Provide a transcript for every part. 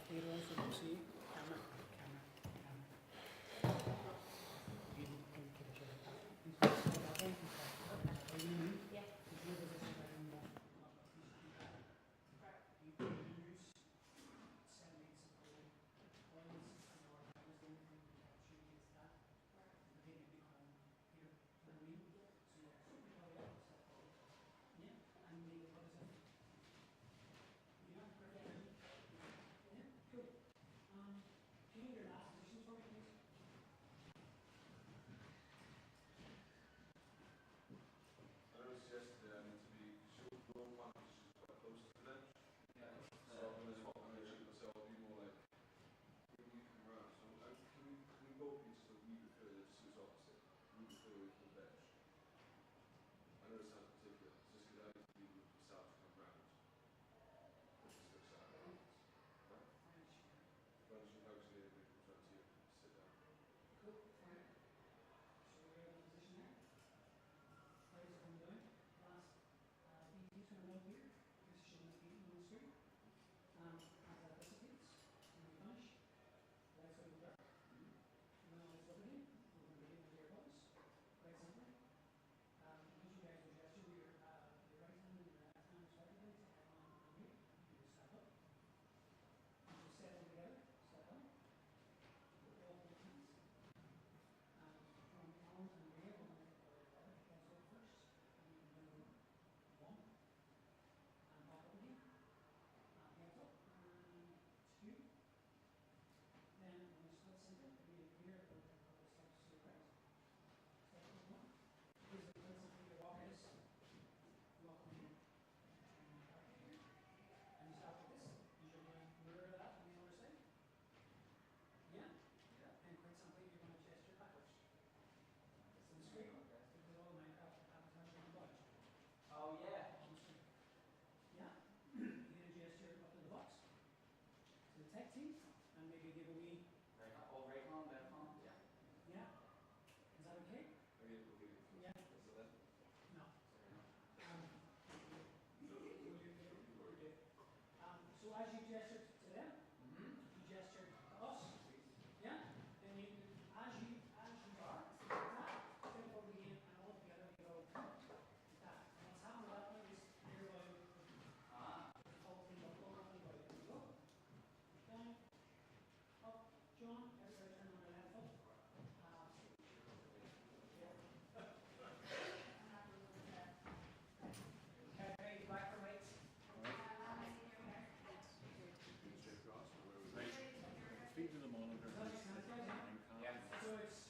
later on, so you see camera. Yeah. Oh yeah. And maybe give a wee. Right. Oh, right on, left on. Yeah. Yeah. Is that okay? Yeah. No. So as you gestured to them, you gestured to us. Yeah? And you, as you are, that, step over again, and all together we go that. And what's happening at that point is you're going the whole thing up, over and go. There we go. Down, up, John, everybody turn on the left foot. Okay, back for right. Feet to the monitor. Yeah. So it's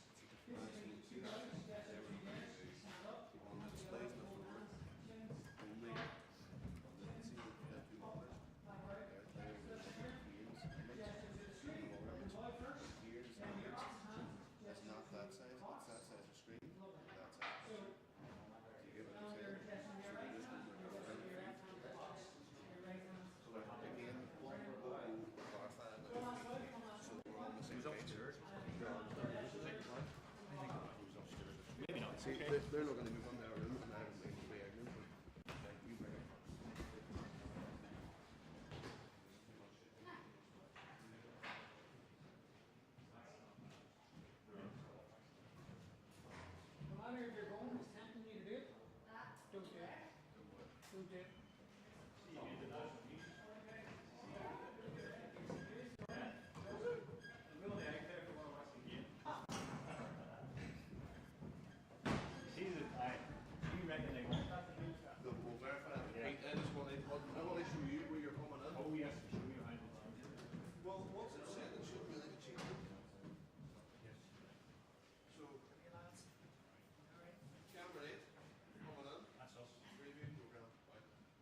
two guys, stand up. On the displays before only. Let's see if we have two numbers. That's not that size, it's that size of screen. That size of screen. Do you get what I'm saying? So we just want to so again, one will go clarify it, so we're on the same page. Maybe not. See, they're not going to move on their room and I haven't been to be ignorant. You bring it. No matter if you're going, it's tempting you to do it. Don't do it. Don't do it. You reckon they won't have to do that? We'll verify it. I just want to show you where you're coming in. Oh yes, show me behind the Well, what's it said? It should really change it. Yes. So, camera 8, coming in. That's us. Preview program. Right.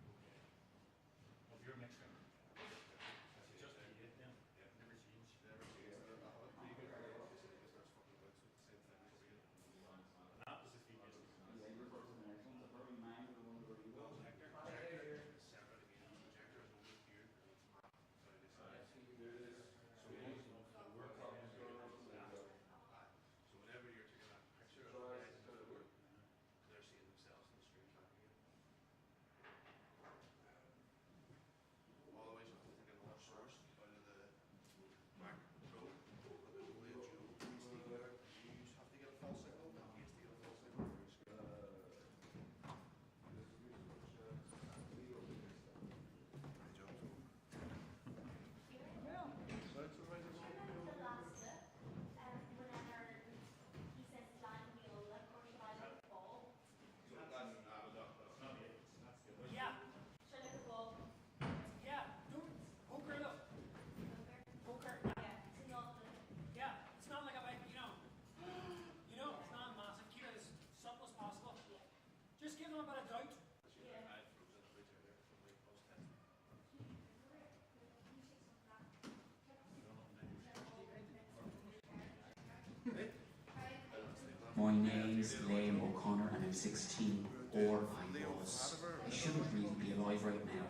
My name's Liam O'Connor and I'm 16, or I was. I shouldn't really be alive right now.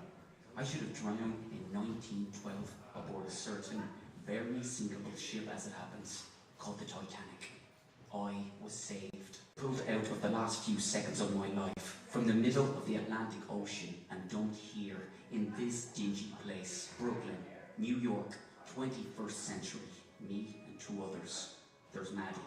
I should have drowned in 1912 aboard a certain very sinkable ship as it happens, called the Titanic. I was saved, pulled out of the last few seconds of my life from the middle of the Atlantic Ocean and dumped here in this dingy place, Brooklyn, New York, 21st century. Me and 2 others. There's Maddie.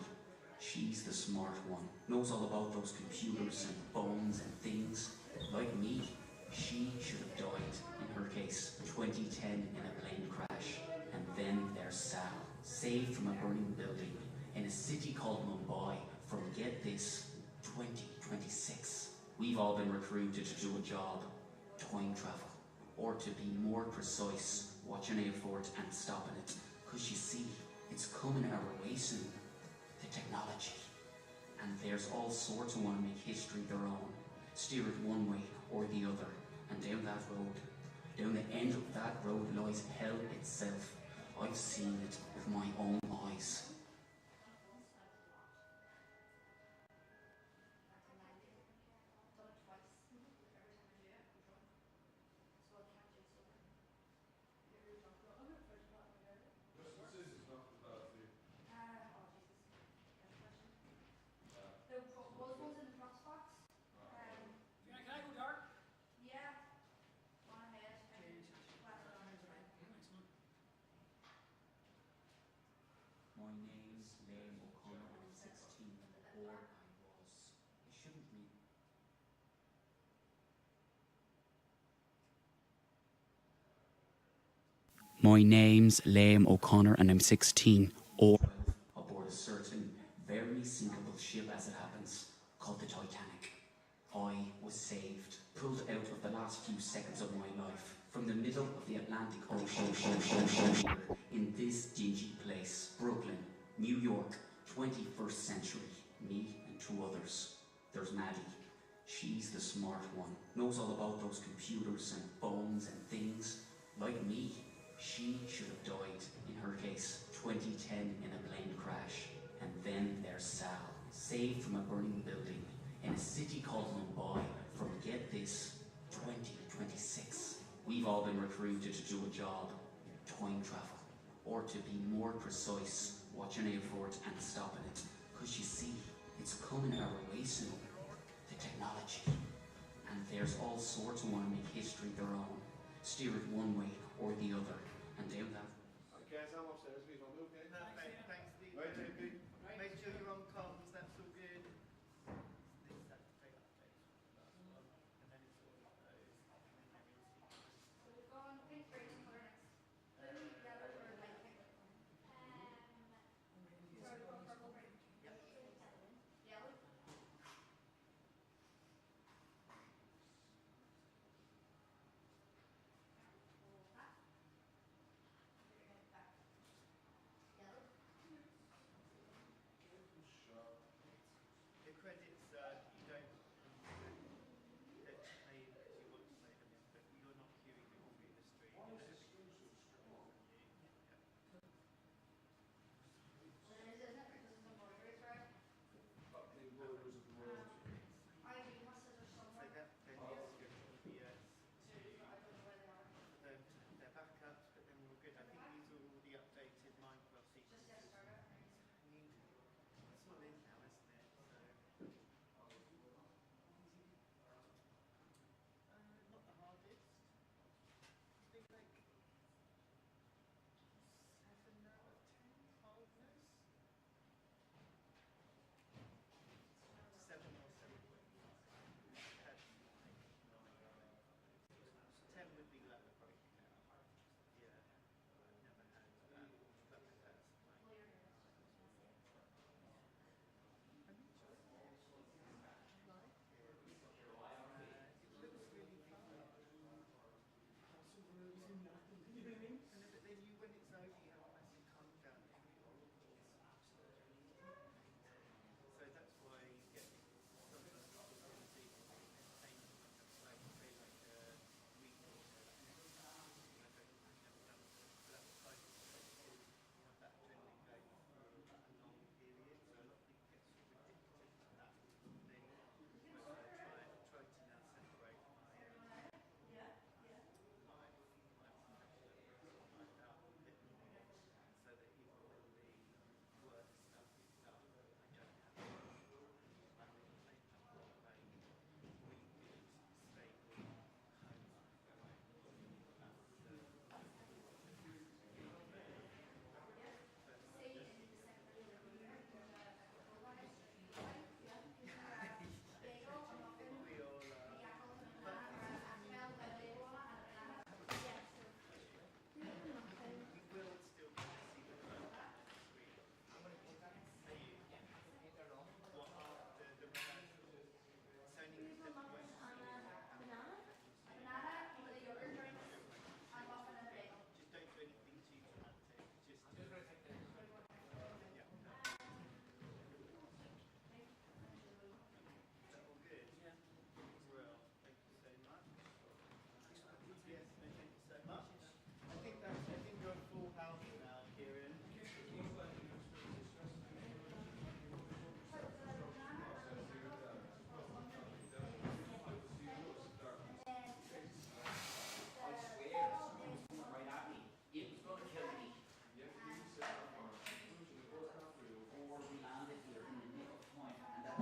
She's the smart one, knows all about those computers and phones and things. Like me, she should have died, in her case, 2010 in a plane crash. And then there's Sal, saved from a burning building in a city called Mumbai from, get this, 2026. We've all been recruited to do a job, time travel, or to be more precise, watching out for it and stopping it. Cause you see, it's coming our way soon, the technology. And there's all sorts who want to make history their own, steer it one way or the other, and down that road, down the end of that road lies hell itself. I've seen it with my own eyes. Can I go dark? My name's Liam O'Connor and I'm 16, or I was. I shouldn't be. My name's Liam O'Connor and I'm 16, or aboard a certain very sinkable ship as it happens, called the Titanic. I was saved, pulled out of the last few seconds of my life from the middle of the Atlantic Ocean in this dingy place, Brooklyn, New York, 21st century. Me and 2 others. There's Maddie. She's the smart one, knows all about those computers and phones and things. Like me, she should have died, in her case, 2010 in a plane crash. And then there's Sal, saved from a burning building in a city called Mumbai from, get this, 2026. We've all been recruited to do a job, time travel, or to be more precise, watching out for it and stopping it. Cause you see, it's coming our way soon, the technology. And there's all sorts who want to make history their own, steer it one way or the other, and down that. Okay, so I'm upstairs, please, want to okay? Perfect, thanks Steve. Right, JP? Make sure you're on comms, that's all good. This is that take that page, last one, and then it's all of those, and then there is So we've gone pink, green, and colour next. Blue, yellow, or light pink? Sorry, we've gone purple, green. Yep. Yellow. That. Yellow.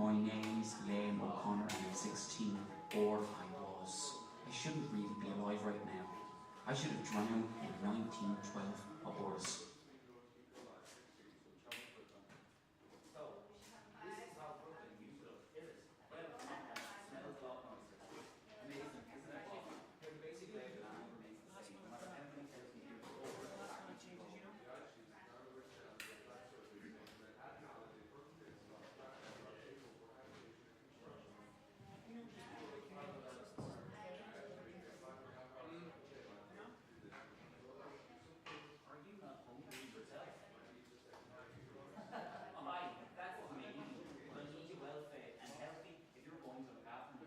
My name's Liam O'Connor and I'm 16, or I was. I shouldn't really be alive right now. I should have drowned in 1912 aboard a So, this is how Brooklyn used to look, is it? Well, it's not that. It smells a lot nicer. Amazing, isn't it? The basic lay of the land remains the same. No matter how many thousand years over, the fact changes, you know? Are you not hungry yourself? Hi, that's me. I need you well fed and healthy if you're going to look after me.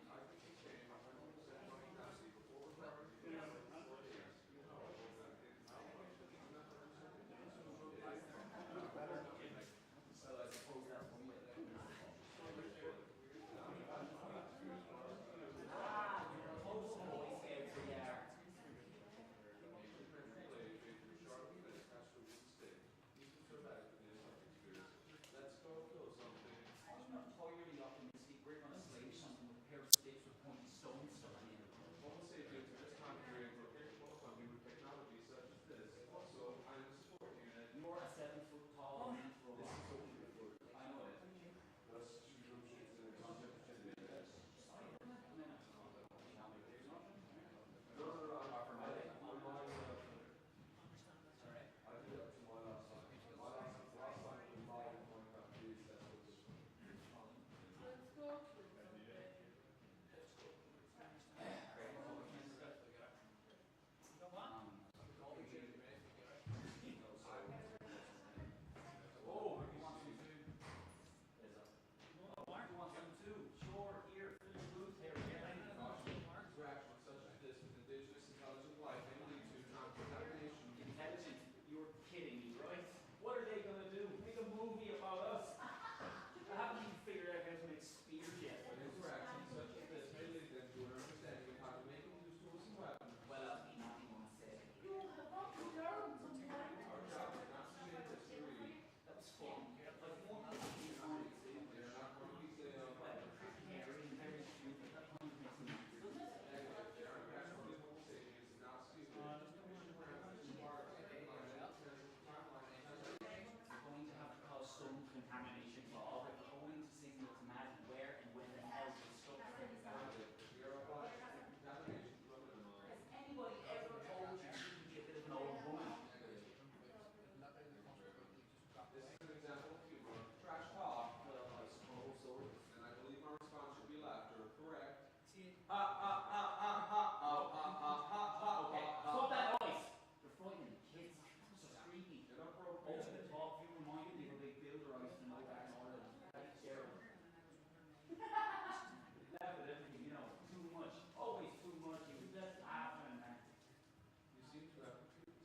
Well, I suppose that's one way. Ah, you're a post boy scout, so you are. I'm not entirely optimistic. We're going to slay something with a pair of sticks with pointy stones stuck in it. You're a 7 foot tall elite robot. I know it. Oh, you want some too? Is it? Oh, Mark, you want some too? Sure, here, fill your booth here. Get ready. Intelligent? You're kidding me, right? What are they going to do? Make a movie about us? I haven't even figured out how to make spears yet. Well, I'll be nothing on set. You have not been down sometime. That was fun. Like, one of the things on it, well, very, very stupid. That kind of makes me angry, doesn't it? We're going to have to cause some contamination law. We're going to signal to Maddie where and when the hell this stuff is. Has anybody ever told you you can be a bit of an old woman? Well, I suppose so. Okay, stop that noise! You're frightening the kids. So creepy. Ultimate talk, you reminded me of a big builder I used to know back in Ireland. That's terrible. Laugh at everything, you know. Too much. Always too much. He was just laughing, man. I think I've just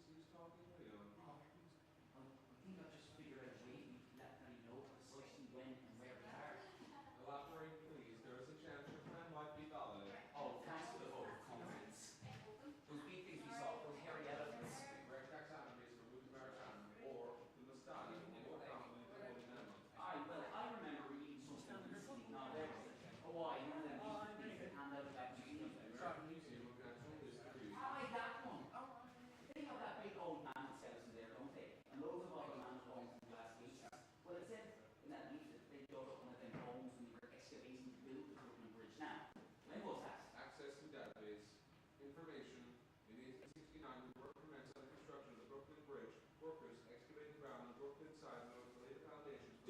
figured out a way we can let Maddie know precisely when and where we are. Oh, thanks for the vote of confidence. Those big things we saw, those hairy elephants. Well, I remember reading something recently. No, there was oh, I know them things that hand out at that museum. That one. They have that big old mammoth skeleton there, don't they? And loads of other mammoth bones and glass cases. Well, it said in that leaflet they dug up one of them bones when they were excavating to build the Brooklyn Bridge. Now, when was that?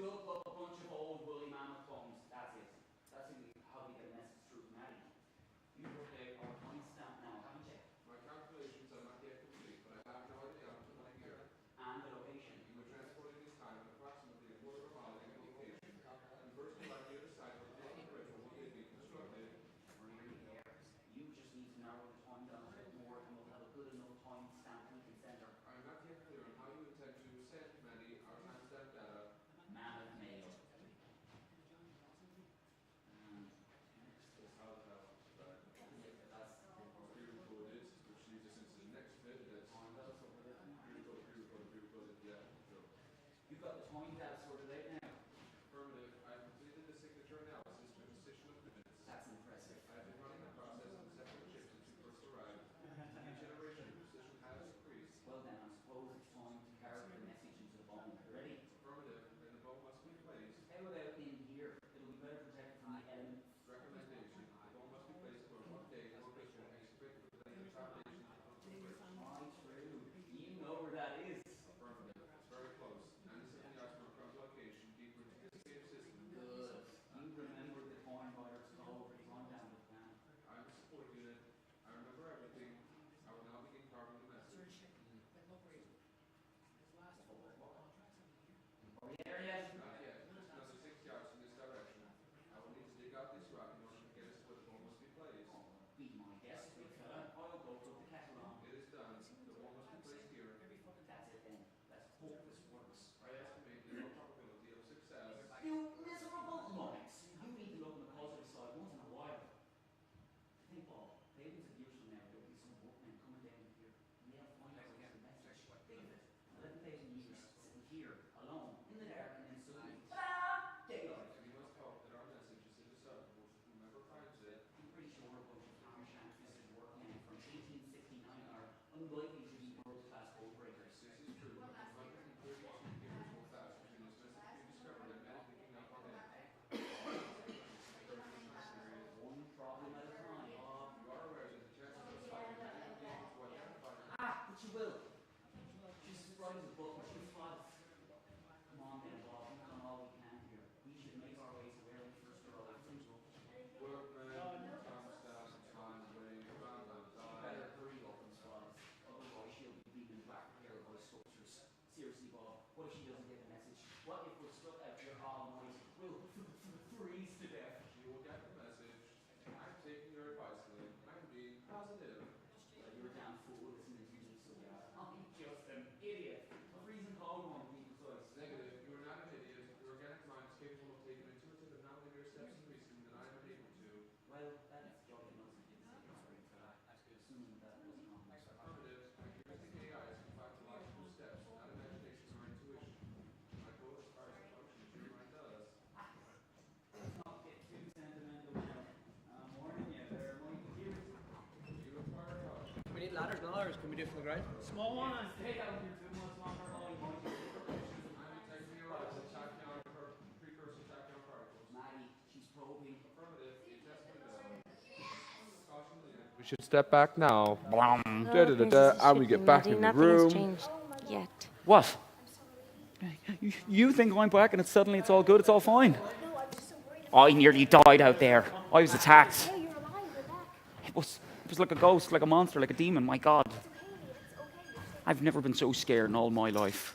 Dug up a bunch of old woolly mammoth bones. That's it. That's how we get a message through to Maddie. You've worked out our point stamp now, haven't you? And the location. You just need to narrow the time down a bit more and we'll have a good enough time stamp we can send her. Mammoth mail. You've got the time tab sorted out now. we there yet? Not yet. Another 6 yards from this direction. I will need to dig out this rock in order to get us to where the ball must be placed. Be my guest, big fella. I'll go put the kettle on. It is done. The ball must be placed here. That's it then. Let's hope this works. I estimate the probability of success. You miserable monks. You need to look on the positive side once in a while. Think, Bob, billions of years from now, there'll be some workmen coming down here. And they'll find out the message. Think of it. 11,000 years sitting here, alone, in the dark, and then suddenly, ta-da! Daylight. We must hope that our message is indecipherable to whomever finds it. I'm pretty sure a bunch of farm shanties workmen from 1869 are unlikely to be world-class code breakers. This is true. 132 years will pass between this message being discovered and men picking up on it. One problem at a time, Bob. You are aware that the chances of finding many will be able to identify her. But you will. She's as bright as a book, but she's five. Come on then, Bob. We've done all we can here. We should make our way to where we first arrived. Workmen, Comstock, Time, Wayne, Randall, Better hurry up and swallow. Otherwise she'll be beaten back here by sculptures. Seriously, Bob, what if she doesn't get the message? What if we're stuck out here all night? We'll freeze to death. She will get the message. I'm taking your advice, Lynn. I'm being positive. Well, you're a damn fool listening to me, so yeah. I'm just an idiot. A freezing cold one to be precise. Negative. You are not an idiot. Your organic mind is capable of taking intuitive and nonlinear steps in reasoning that I am unable to. Well, that's jolly nice of you to say, sorry, assuming that wasn't on my side. Affirmative. Heuristic AI is confined to logical steps, not imagination or intuition. My go as far as a function as your mind does. Let's not get too sentimental now. Morning, you there, Mike. You require help. We need ladders now, or can we do it from the ground? Small one and Take out your 2 months longer, Molly, Mike. I'm detecting the arrival of tachyon precursor tachyon particles. Maddie, she's probing. Affirmative. The test window. Caution, Lynn. We should step back now. And we get back in the room. Changed yet. What? You think I'm back and suddenly it's all good, it's all fine? I nearly died out there. I was attacked. No, you're alive, you're back. It was like a ghost, like a monster, like a demon, my God. It's okay. I've never been so scared in all my life.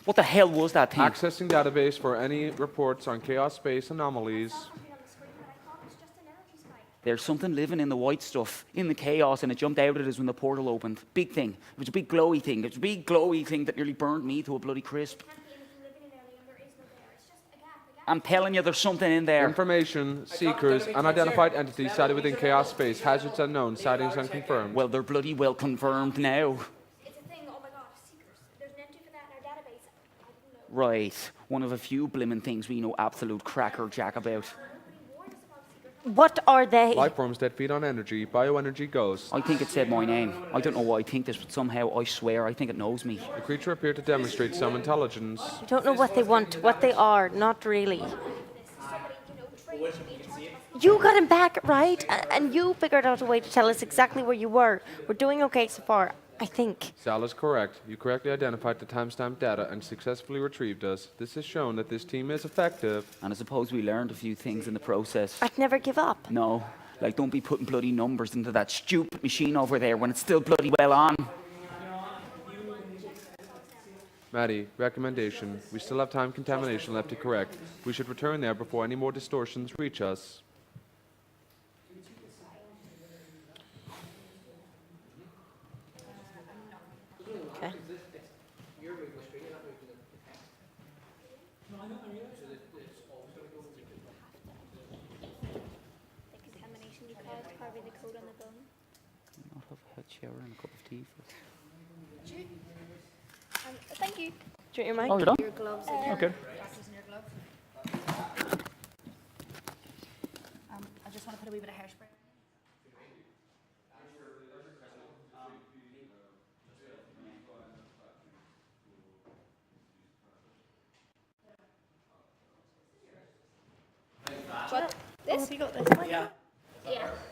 What the hell was that thing? Accessing database for any reports on chaos space anomalies. I saw something on the screen, but I thought it was just an energy spike. There's something living in the white stuff, in the chaos, and it jumped out at us when the portal opened. Big thing. It was a big glowy thing. It was a big glowy thing that nearly burned me to a bloody crisp. There can't be anything living in there, Liam. There is no there. It's just a gap. A gap. I'm telling you, there's something in there. Information, seekers, unidentified entities sighted within chaos space, hazards unknown, sightings unconfirmed. Well, they're bloody well confirmed now. It's a thing. Oh my God, seekers. There's an entry for that in our database. I didn't know. Right. One of a few blimmin' things we know absolute cracker jack about. Nobody warned us about seekers. What are they? Life forms that feed on energy, bioenergy ghosts. I think it said my name. I don't know why I think this, but somehow I swear I think it knows me. The creature appeared to demonstrate some intelligence. I don't know what they want, what they are, not really. Somebody, trained to be in charge of us. You got him back, right? And you figured out a way to tell us exactly where you were. We're doing okay so far, I think. Sal is correct. You correctly identified the timestamp data and successfully retrieved us. This has shown that this team is effective. And I suppose we learned a few things in the process. I'd never give up. No, like don't be putting bloody numbers into that stupid machine over there when it's still bloody well on. Maddie, recommendation. We still have time contamination left to correct. We should return there before any more distortions reach us. Okay. The contamination you caused, probably the code on the gun. Not have a shower and a cup of tea first. Thank you. Do you want your mic? Oh, you're done? Your gloves. Okay. Glasses and your gloves. I just want to put a wee bit of hairspray. What? This? You got this one? Yeah.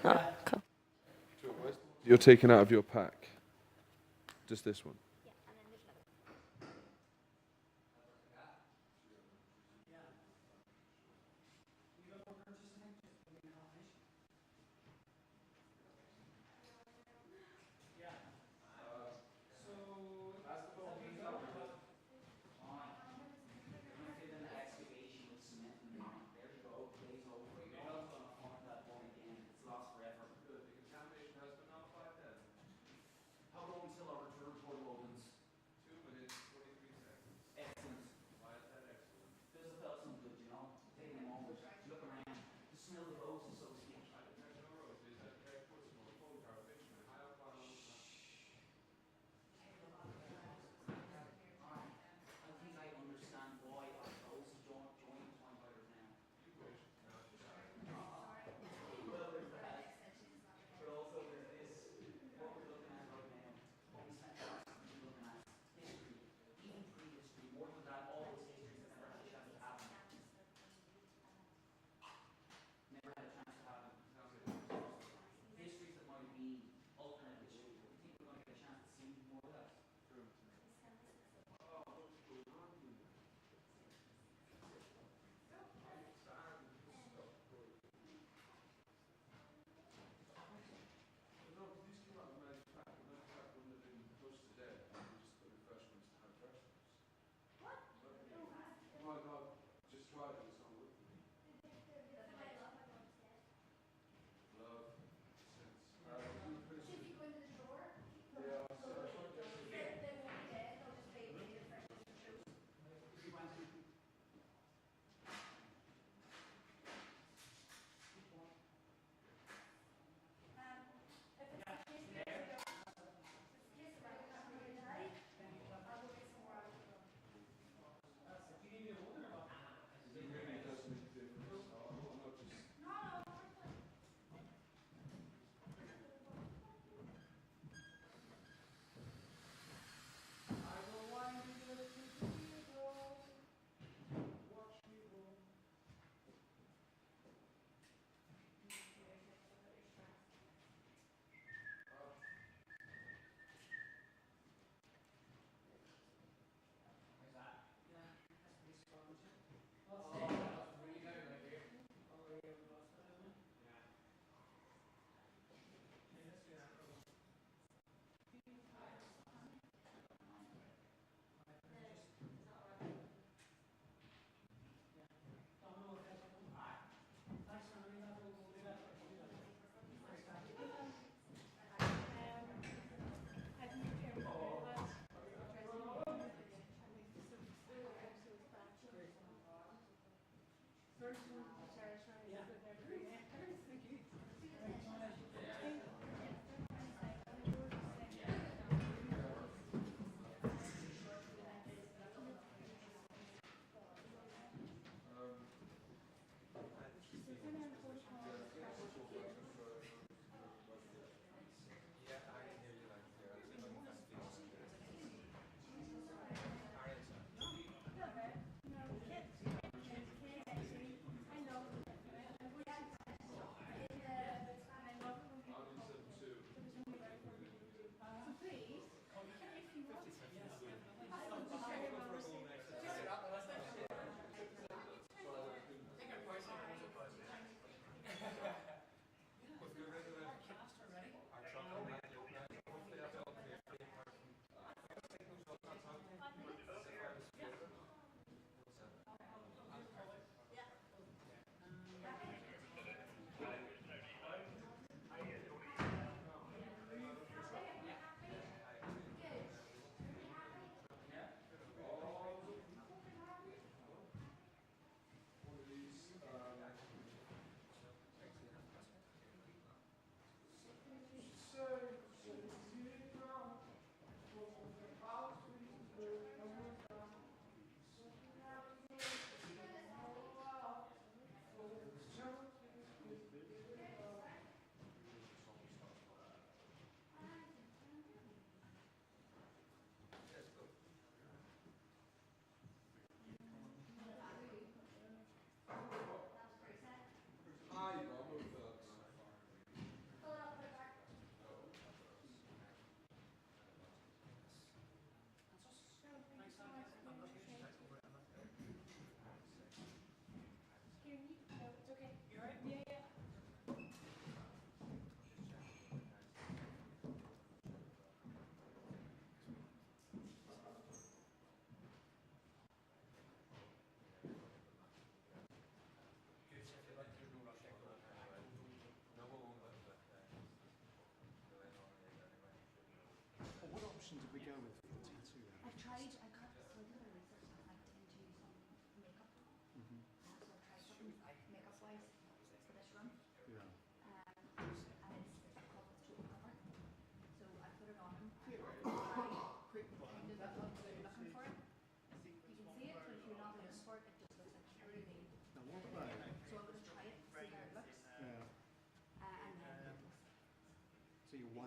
Oh, cool. You're taken out of your pack. Just this one. Yeah, and then there's another.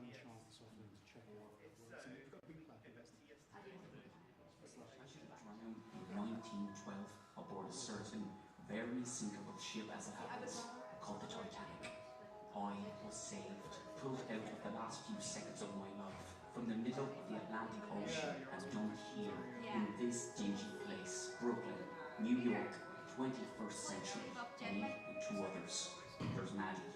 In 1912 aboard a certain very sinkable ship as it happens, called the Titanic. I was saved, pulled out of the last few seconds of my life from the middle of the Atlantic Ocean and dumped here in this dingy place, Brooklyn, New York, 21st century. Me and two others. There's Maddie.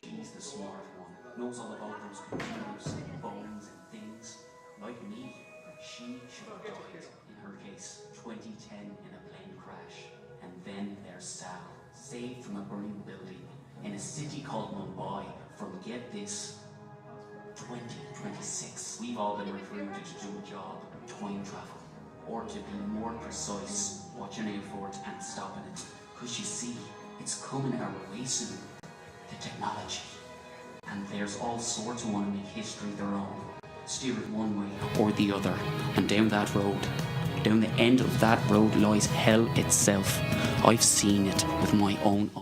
She's the smart one, knows all about those computers and phones and things. Like me, she should have died, in her case, 2010 in a plane crash. And then there's Sal, saved from a burning building in a city called Mumbai from, get this, 2026. We've all been recruited to do a job, time travel. Or to be more precise, watching out for it and stopping it. Because you see, it's coming our way soon. The technology. And there's all sorts who want to make history their own. Steer it one way or the other. And down that road, down the end of that road lies hell itself. I've seen it with my own eyes.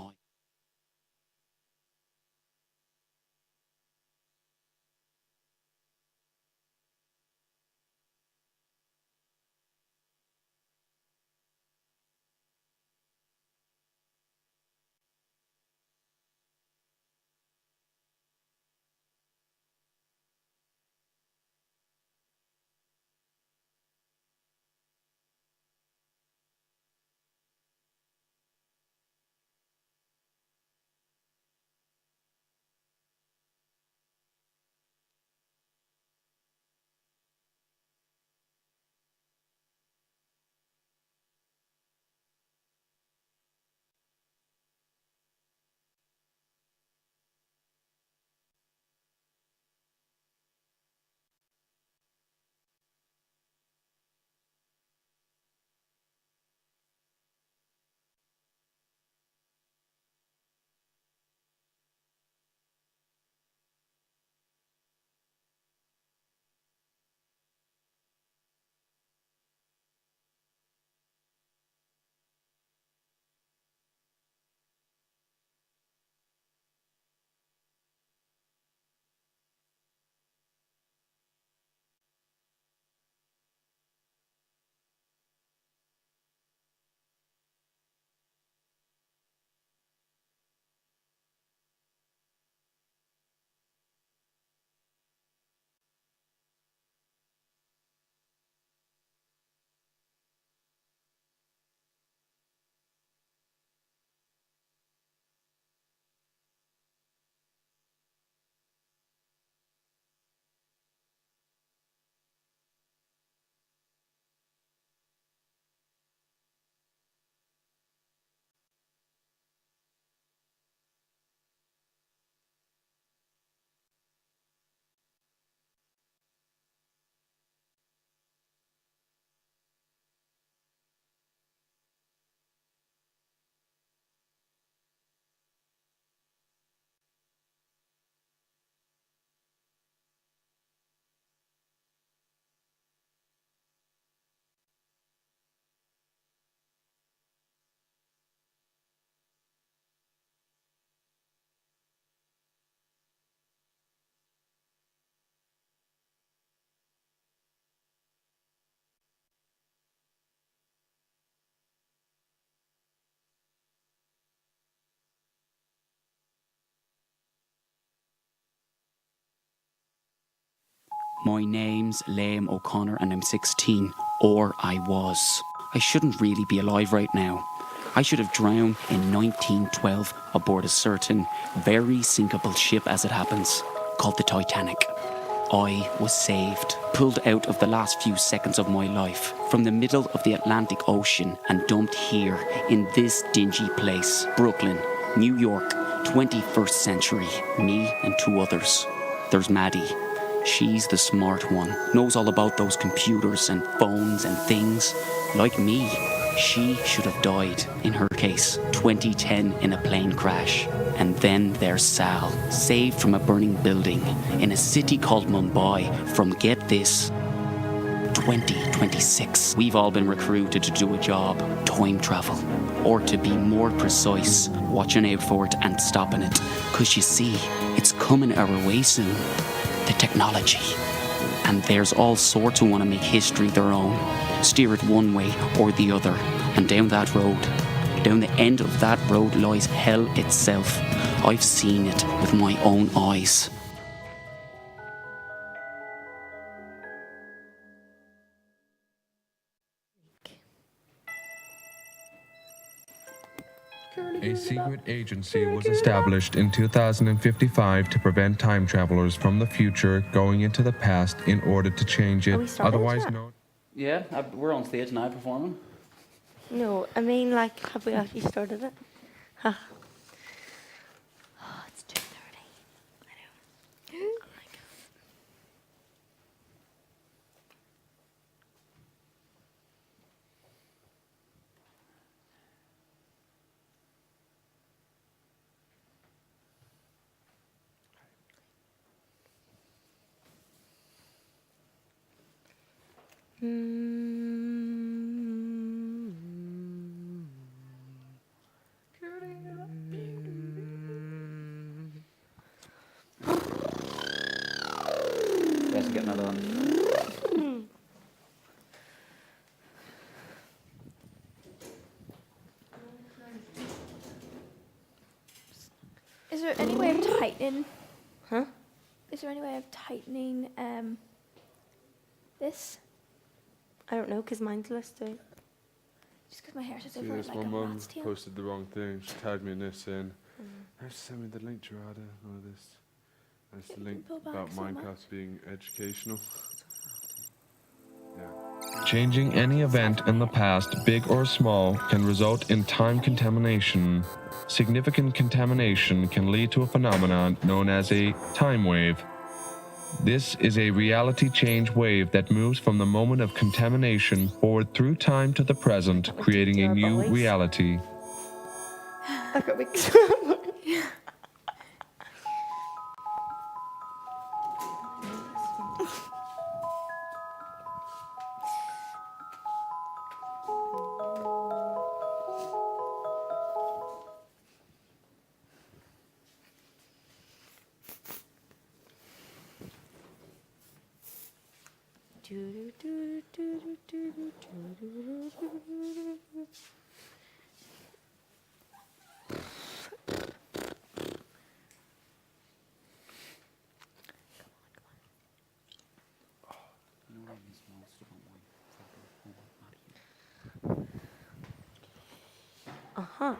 My name's Liam O'Connor and I'm 16, or I was. I shouldn't really be alive right now. I should have drowned in 1912 aboard a certain very sinkable ship as it happens, called the Titanic. I was saved, pulled out of the last few seconds of my life from the middle of the Atlantic Ocean and dumped here in this dingy place, Brooklyn, New York, 21st century. Me and two others. There's Maddie. She's the smart one, knows all about those computers and phones and things. Like me, she should have died, in her case, 2010 in a plane crash. And then there's Sal, saved from a burning building in a city called Mumbai from, get this, 2026. We've all been recruited to do a job, time travel. Or to be more precise, watching out for it and stopping it. 'Cause you see, it's coming our way soon. The the technology. And there's all sorts who want to make history their own, steer it one way or the other. And down that road, down the end of that road lies hell itself. I've seen it with my own eyes. A secret agency was established in 2055 to prevent time travelers from the future going into the past in order to change Are we it, starting otherwise yet? known. Yeah, we're on stage now performing. No, I mean, like, have we actually started it? Huh. Oh, it's 2:30. I know. Oh my God. Let's get another one. Is there any way of tightening? Huh? Is there any way of tightening this? I don't know, because mine's listed. Just because my hair sits See over it this, like my a mum rat's tail. posted the wrong thing. She tagged me in this in. Have to send me the link, Gerarda, all of this. That's the link Pull back about so much. Minecraft being educational. Changing any event in the past, big or small, can result in time contamination. Significant contamination can lead to a phenomenon known as a time wave. This is a reality change wave that moves from the moment of contamination forward through time to the present, creating a new reality. I've got big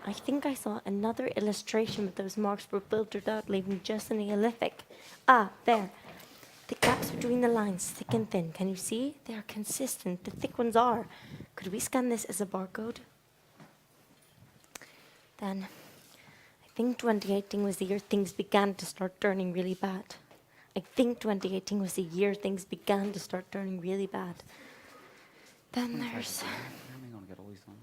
I think I saw another illustration with those marks were filtered out, leaving just a Neolithic. Ah, there. The gaps between the lines, thick and thin. Can you see? They are consistent. The thick ones are. Could we scan this as a barcode? Then, I think 2018 was the year things began to start turning really bad. I think 2018 was the year things began to start turning really bad. Then there's... How am I going to get all these done?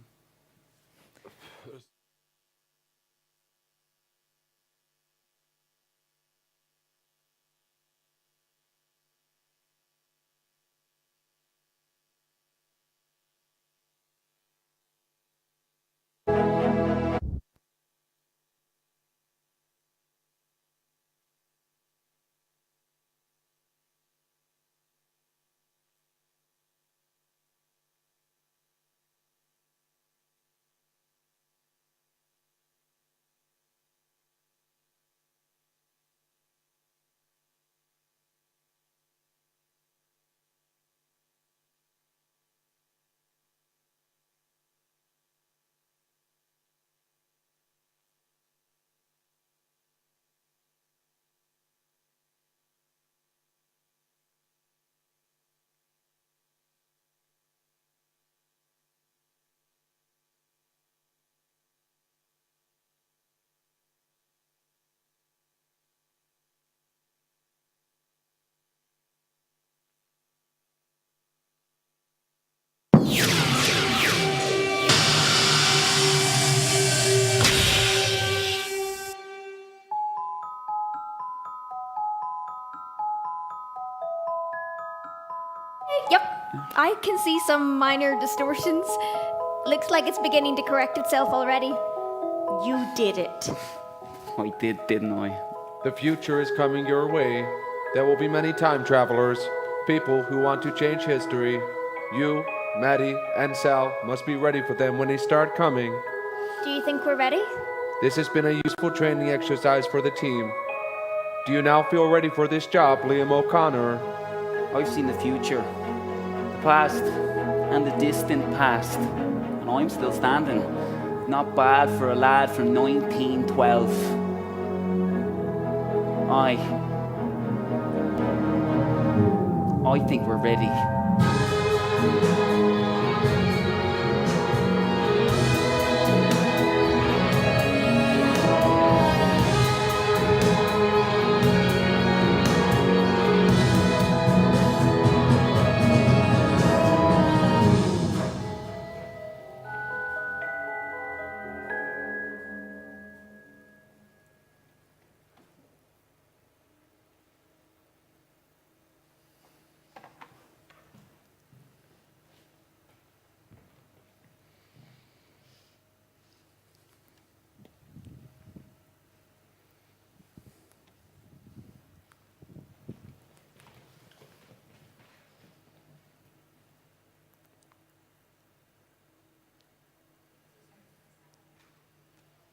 Yep, I can see some minor distortions. Looks like it's beginning to correct itself already. You did it. I did, didn't I? The future is coming your way. There will be many time travelers, people who want to change history. You, Maddie, and Sal must be ready for them when they start coming. Do you think we're ready? This has been a useful training exercise for the team. Do you now feel ready for this job, Liam O'Connor? I've seen the future, the past, and the distant past, and I'm still standing. Not bad for a lad from 1912. I think we're ready.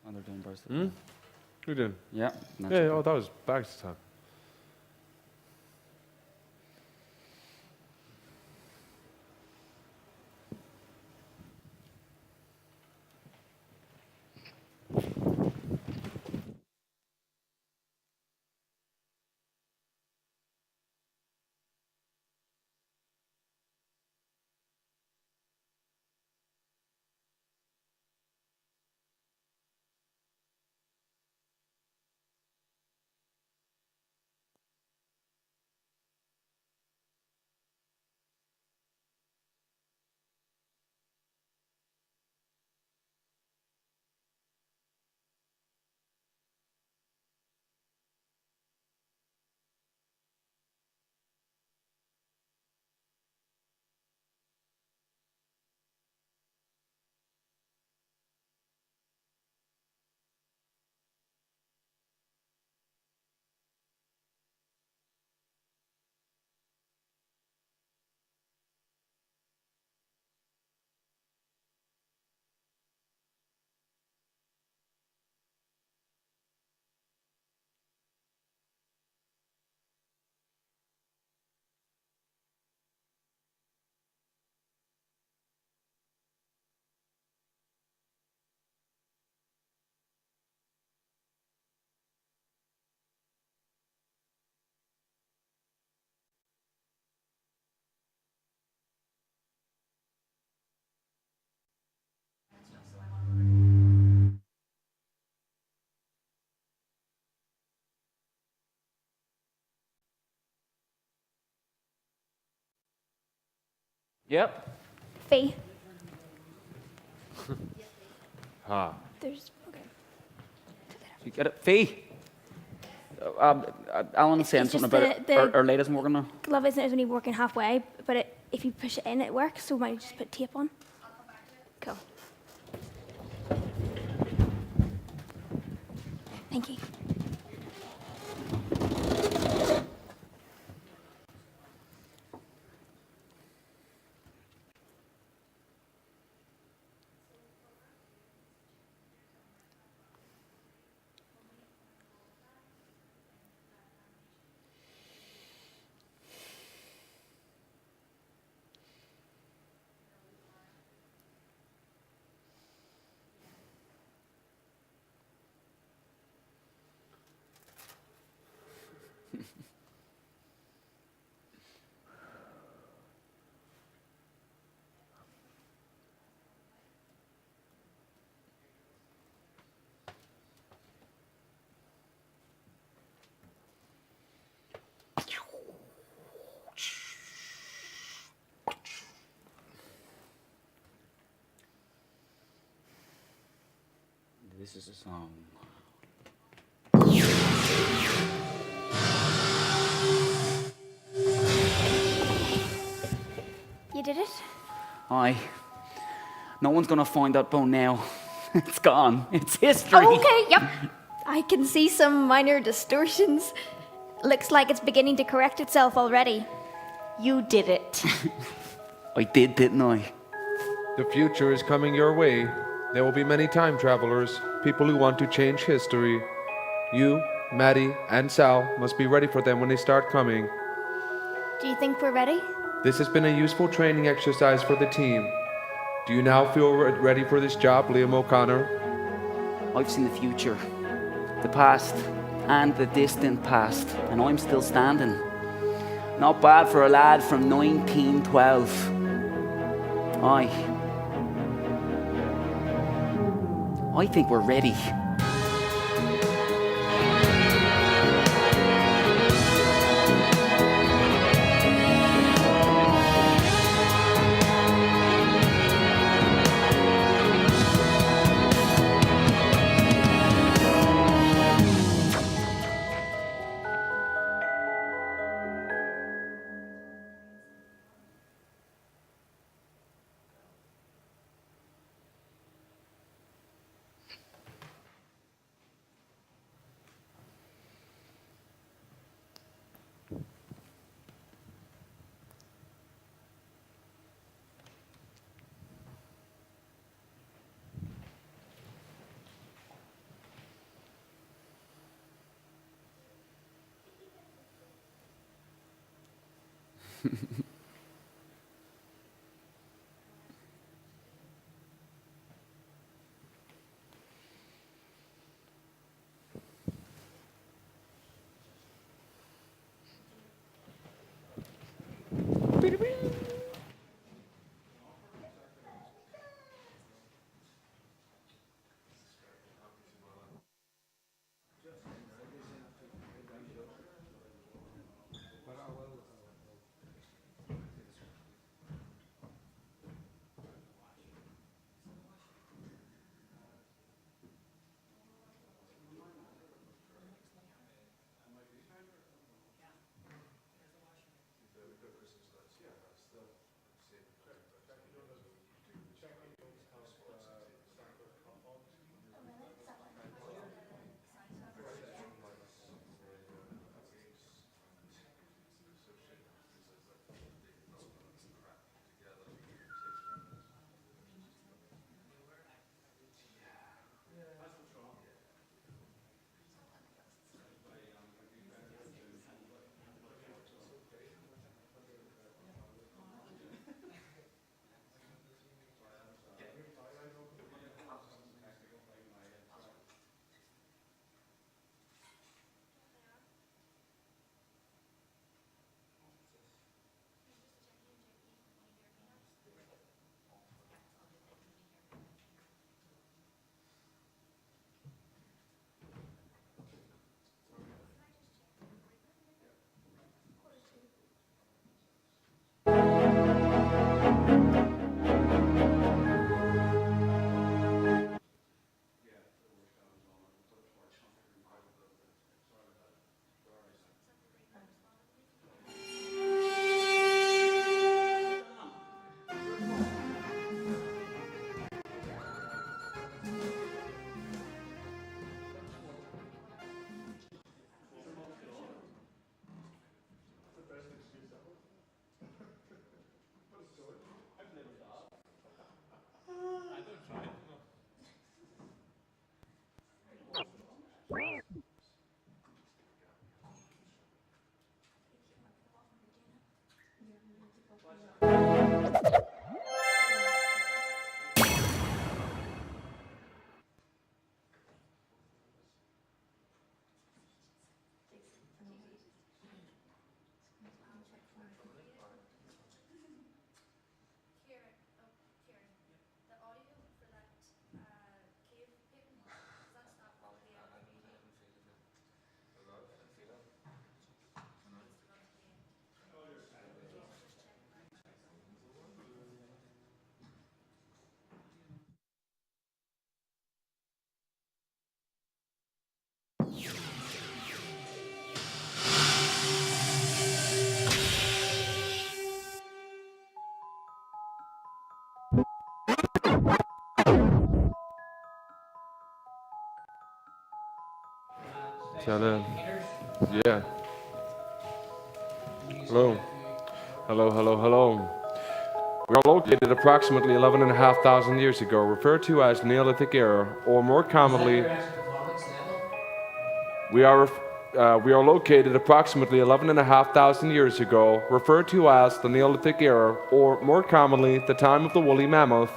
Oh, they're doing birthday. Hmm? Who did? Yeah. Yeah, oh, that was Bag's time. Yep. Fee. Ah. There's okay. You get it? Fee. Alan was saying It's something just about the- it. Our latest working now. Glove isn't only working halfway, but if you push it in, it works. So might just put tape on. Cool. Thank you. This is a song. You did it? Aye. No one's gonna find that bone now. It's gone. It's history. Oh, okay, yep. I can see some minor distortions. looks like it's beginning to correct itself already. You did it. I did, didn't I? The future is coming your way. There will be many time travelers, people who want to change history. You, Maddie, and Sal must be ready for them when they start coming. Do you think we're ready? This has been a useful training exercise for the team. Do you now feel ready for this job, Liam O'Connor? I've seen the future, the past, and the distant past, and I'm still standing. Not bad for a lad from 1912. I think we're ready. Yeah. Hello. Hello, hello, hello. We are located approximately 11,500 years ago, referred to as the Neolithic era, or more commonly, we are located approximately 11,500 years ago, referred to as the Neolithic era, or more commonly, the time of the woolly mammoth.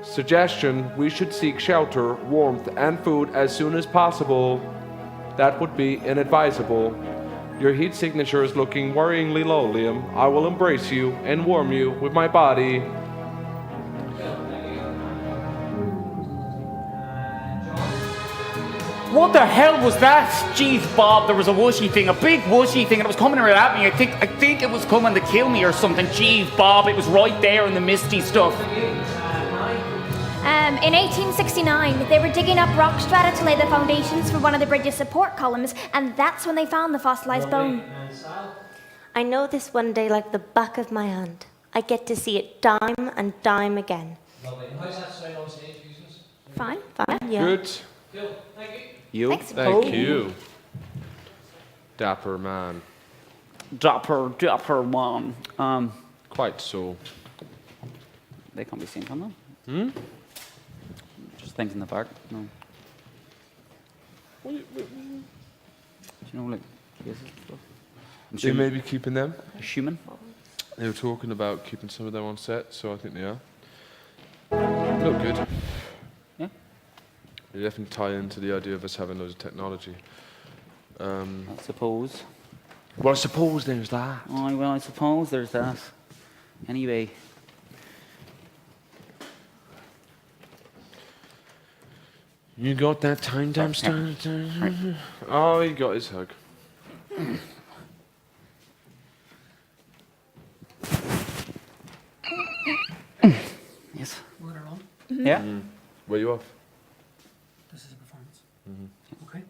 Suggestion: we should seek shelter, warmth, and food as soon as possible. That would be inadvisable. Your heat signature is looking worryingly low, Liam. I will embrace you and warm you with my body. What the hell was that? Jeez, Bob, there was a whooshy thing, a big whooshy thing, and it was coming right at me. I think it was coming to kill me or something. Jeez, Bob, it was right there in the misty stuff. In 1869, they were digging up rock strata to lay the foundations for one of the bridge's support columns, and that's when they found the fossilized bone. I know this one day like the back of my hand. I get to see it dime and dime again. Lovely. And how's that sound on stage, business? Fine. Yeah. Good. Cool. Thank you. You? Thanks. Thank you. Dapper man. Dapper one. Quite so. They can't be seen, can they? Hmm? Just things in the back. No. Do you know, like, cases and stuff? They may be keeping them. Assuming. They were talking about keeping some of them on set, so I think they are. Look good. Yeah. They definitely tie into the idea of us having loads of technology. I suppose. Well, I suppose there's that. Oh, well, I suppose there's that. Anyway. You got that time started? Oh, he got his hug. Yes. We're gonna run. Yeah? Where you off? This is a performance. Mm-hmm. Okay?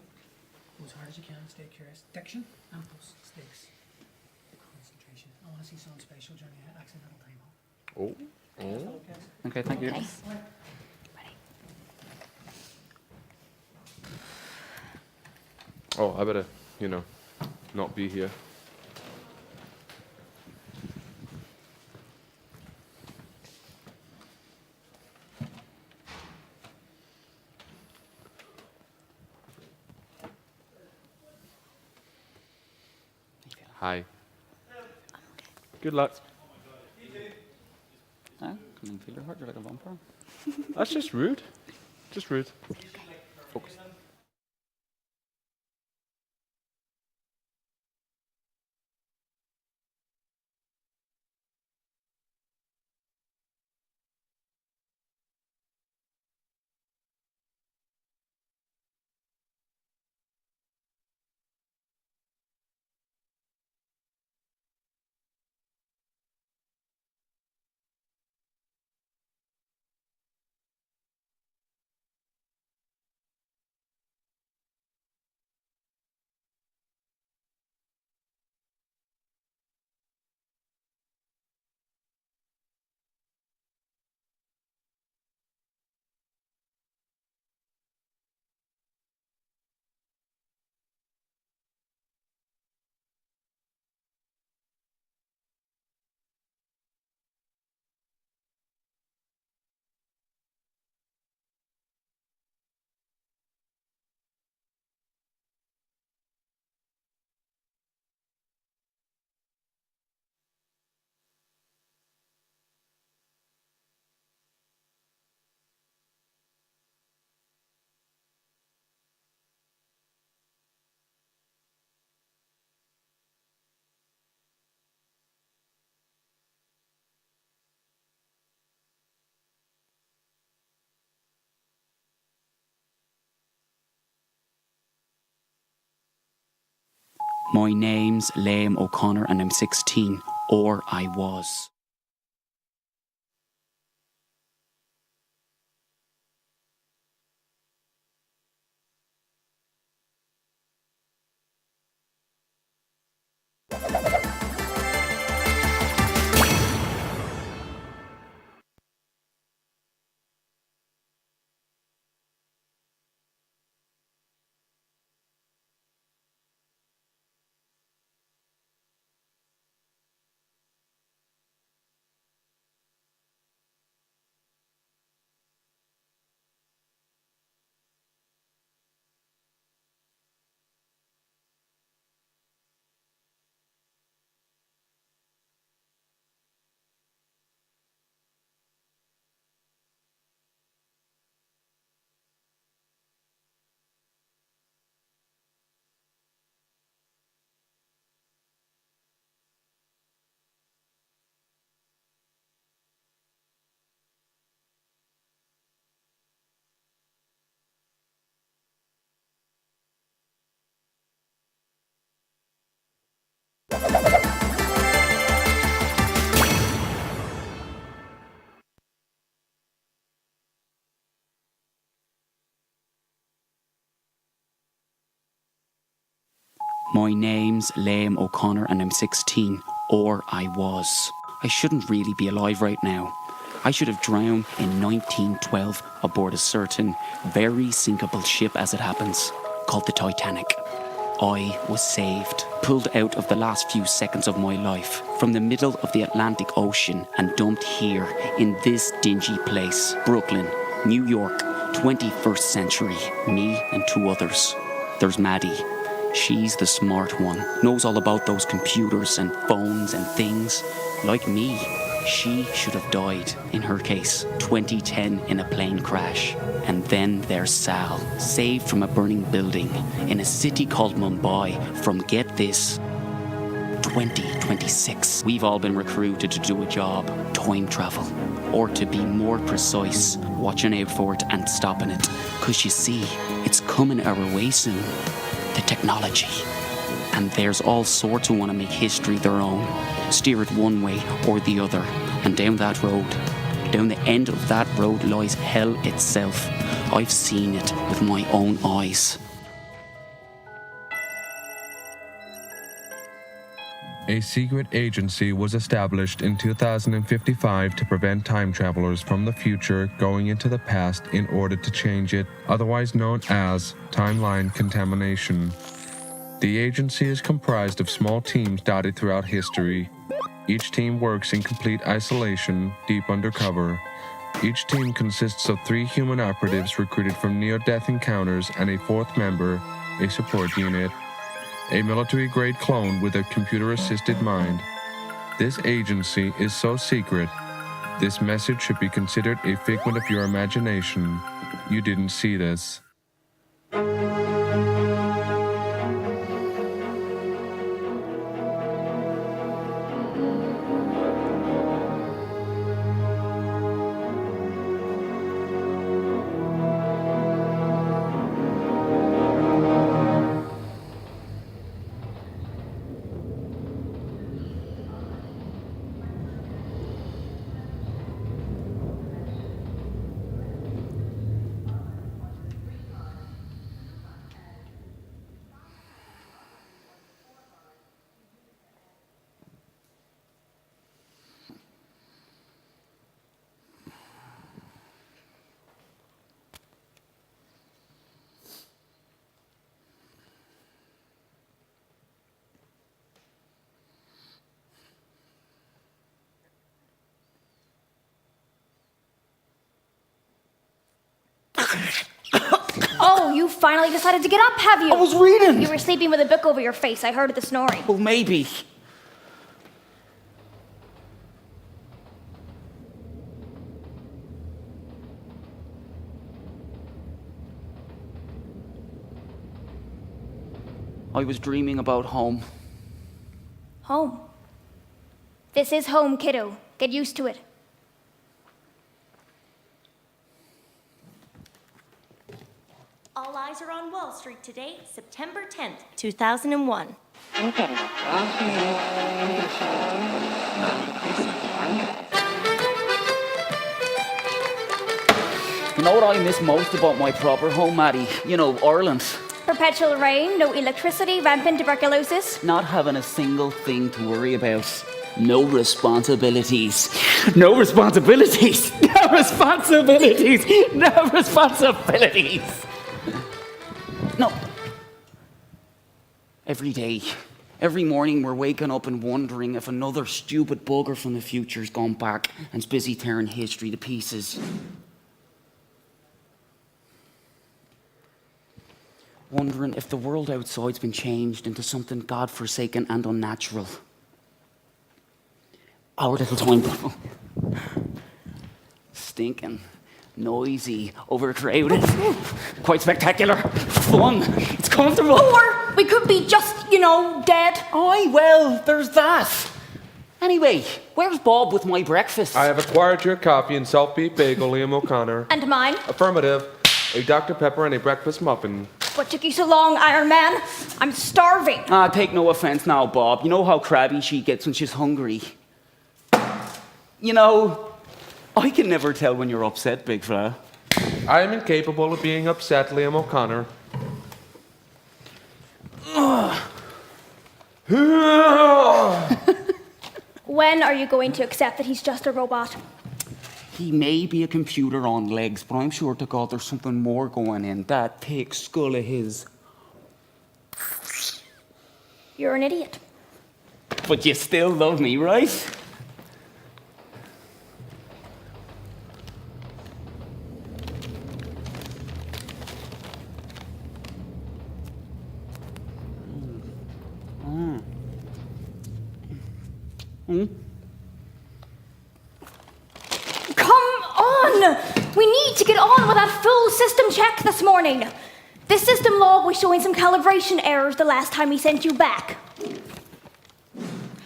Go as hard as you can, stay curious. Diction, amples, stakes, concentration. I want to see someone spatial during the accidental time. Oh. Okay, thank you. Nice. Oh, I better, not be here. Hi. Good luck. Huh? Come and feel your heart, you're like a vampire. That's just rude. Just rude. Focus. My name's Liam O'Connor and I'm 16, or I was. My name's Liam O'Connor and I'm 16, or I was. I shouldn't really be alive right now. I should have drowned in 1912 aboard a certain, very sinkable ship as it happens, called the Titanic. I was saved, pulled out of the last few seconds of my life, from the middle of the Atlantic Ocean and dumped here in this dingy place, Brooklyn, New York, 21st century, me and 2 others. There's Maddie. She's the smart one, knows all about those computers and phones and things. Like me, she should have died, in her case, 2010 in a plane crash. And then there's Sal, saved from a burning building in a city called Mumbai from, get this, 2026. We've all been recruited to do a job, time travel. Or to be more precise, watching out for it and stopping it. 'Cause you see, it's coming our way soon. The technology. And there's all sorts who want to make history their own. Steer it one way or the other. And down that road, down the end of that road lies hell itself. I've seen it with my own eyes. A secret agency was established in 2055 to prevent time travelers from the future going into the past in order to change it, otherwise known as timeline contamination. The agency is comprised of small teams dotted throughout history. Each team works in complete isolation, deep undercover. Each team consists of 3 human operatives recruited from near-death encounters and a 4th member, a support unit. A military-grade clone with a computer-assisted mind. This agency is so secret, this message should be considered a figment of your imagination. You didn't see this. Oh, you finally decided to get up, have you? I was reading. You were sleeping with a book over your face. I heard the snoring. Well, maybe. I was dreaming about home. Home. This is home, kiddo. Get used to it. All eyes are on Wall Street today, September 10th, 2001. You know what I miss most about my proper home, Maddie? You know, Ireland. Perpetual rain, no electricity, rampant tuberculosis. Not having a single thing to worry about. No responsibilities. No responsibilities. No responsibilities. No responsibilities. No. Every day, every morning we're waking up and wondering if another stupid bugger from the future's gone back and's busy tearing history to pieces. Wondering if the world outside's been changed into something godforsaken and unnatural. Our little time bubble. Stinking, noisy, overcrowded. Quite spectacular. Fun. It's comfortable. Or we could be just, dead. Aye, well, there's that. Anyway, where's Bob with my breakfast? I have acquired your copy in self-beat bagel, Liam O'Connor. And mine. Affirmative. A Dr. Pepper and a breakfast muffin. What took you so long, Iron Man? I'm starving. Take no offense now, Bob. You know how crabby she gets when she's hungry. I can never tell when you're upset, big fella. I am incapable of being upset, Liam O'Connor. When are you going to accept that he's just a robot? He may be a computer on legs, but I'm sure to God there's something more going in that thick skull of his. You're an idiot. But you still love me, right? Come on! We need to get on with that full system check this morning. This system log was showing some calibration errors the last time we sent you back.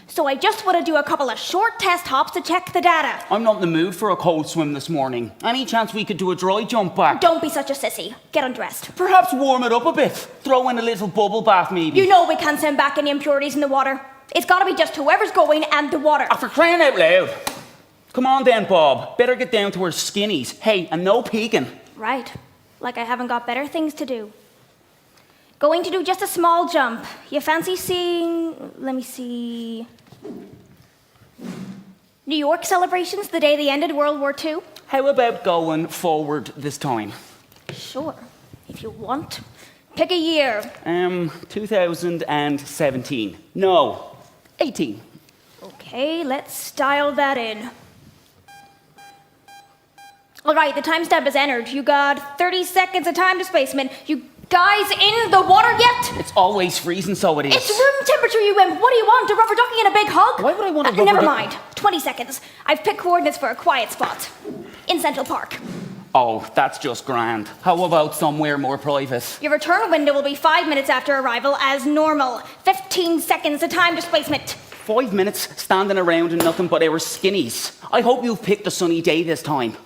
So I just want to do a couple of short test hops to check the data. I'm not in the mood for a cold swim this morning. Any chance we could do a dry jump back? Don't be such a sissy. Get undressed. Perhaps warm it up a bit. Throw in a little bubble bath, maybe. You know we can't send back any impurities in the water. It's got to be just whoever's going and the water. For crying out loud. Come on then, Bob. Better get down to our skinnies. Hey, and no peeking. Right. Like I haven't got better things to do. Going to do just a small jump. You fancy seeing... Let me see... New York celebrations the day they ended World War II? How about going forward this time? Sure, if you want. Pick a year. 2017. No, 18. Okay, let's dial that in. All right, the timestamp is entered. You got 30 seconds of time displacement. You guys in the water yet? It's always freezing, so it is. It's room temperature, you wimp. What do you want? A rubber ducky and a big hug? Why would I want a rubber Never duck- mind. 20 seconds. I've picked coordinates for a quiet spot. In Central Park. Oh, that's just grand. How about somewhere more private? Your return window will be 5 minutes after arrival as normal. 15 seconds of time displacement. 5 minutes standing around in nothing but our skinnies. I hope you've picked a sunny day this time.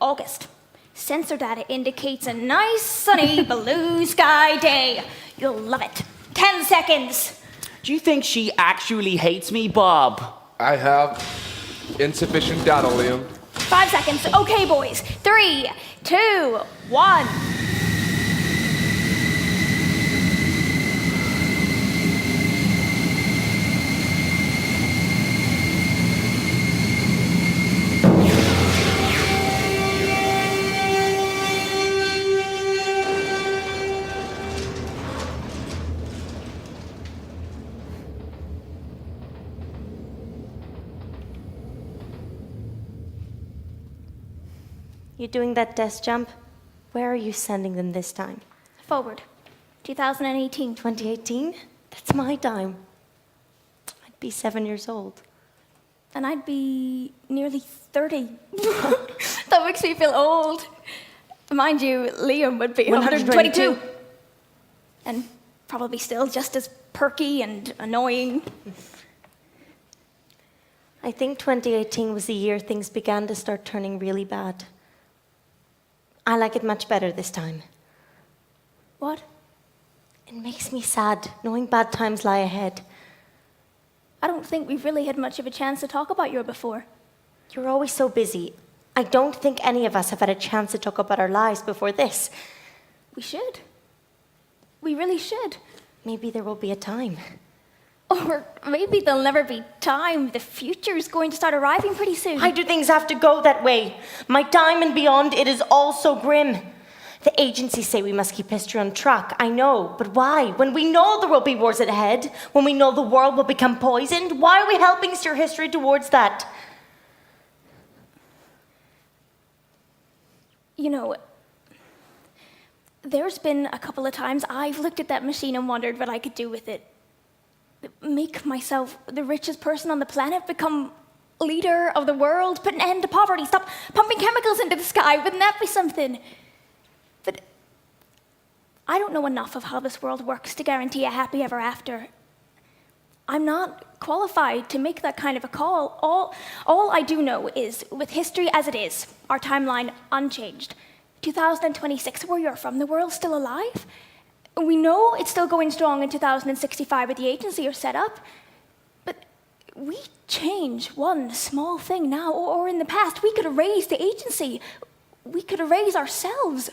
August. Sensor data indicates a nice, sunny, blue sky day. You'll love it. 10 seconds. Do you think she actually hates me, Bob? I have insufficient data, Liam. 5 seconds. Okay, boys. 3, 2, 1. You doing that desk jump? Where are you sending them this time? Forward. 2018. 2018? That's my time. I'd be 7 years old. And I'd be nearly 30. That makes me feel old. Mind you, Liam would be 122. And probably still just as perky and annoying. I think 2018 was the year things began to start turning really bad. I like it much better this time. What? It makes me sad, knowing bad times lie ahead. I don't think we've really had much of a chance to talk about you before. You're always so busy. I don't think any of us have had a chance to talk about our lives before this. We should. We really should. Maybe there will be a time. Or maybe there'll never be time. The future's going to start arriving pretty soon. Why do things have to go that way? My time and beyond, it is all so grim. The agencies say we must keep history on track, I know, but why? When we know there will be wars ahead, when we know the world will become poisoned, why are we helping steer history towards that? You know, there's been a couple of times I've looked at that machine and wondered what I could do with it. Make myself the richest person on the planet, become leader of the world, put an end to poverty, stop pumping chemicals into the sky. Wouldn't that be something? But I don't know enough of how this world works to guarantee a happy ever after. I'm not qualified to make that kind of a call. All I do know is, with history as it is, our timeline unchanged, 2026, where you're from, the world's still alive. We know it's still going strong in 2065 with the agency you're set up, but we change one small thing now, or in the past, we could erase the agency. We could erase ourselves.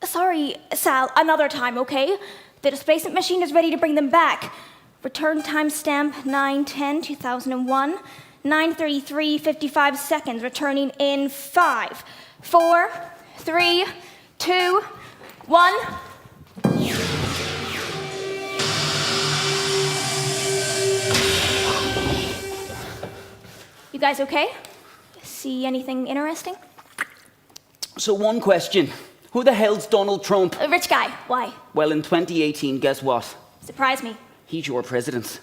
Sorry, Sal, another time, okay? The displacement machine is ready to bring them back. Return timestamp 9/10/2001, 9:33:55 seconds, returning in 5, 4, 3, 2, 1. You guys okay? See anything interesting? So, one question. Who the hell's Donald Trump? A rich guy. Why? Well, in 2018, guess what? Surprise me. He's your president.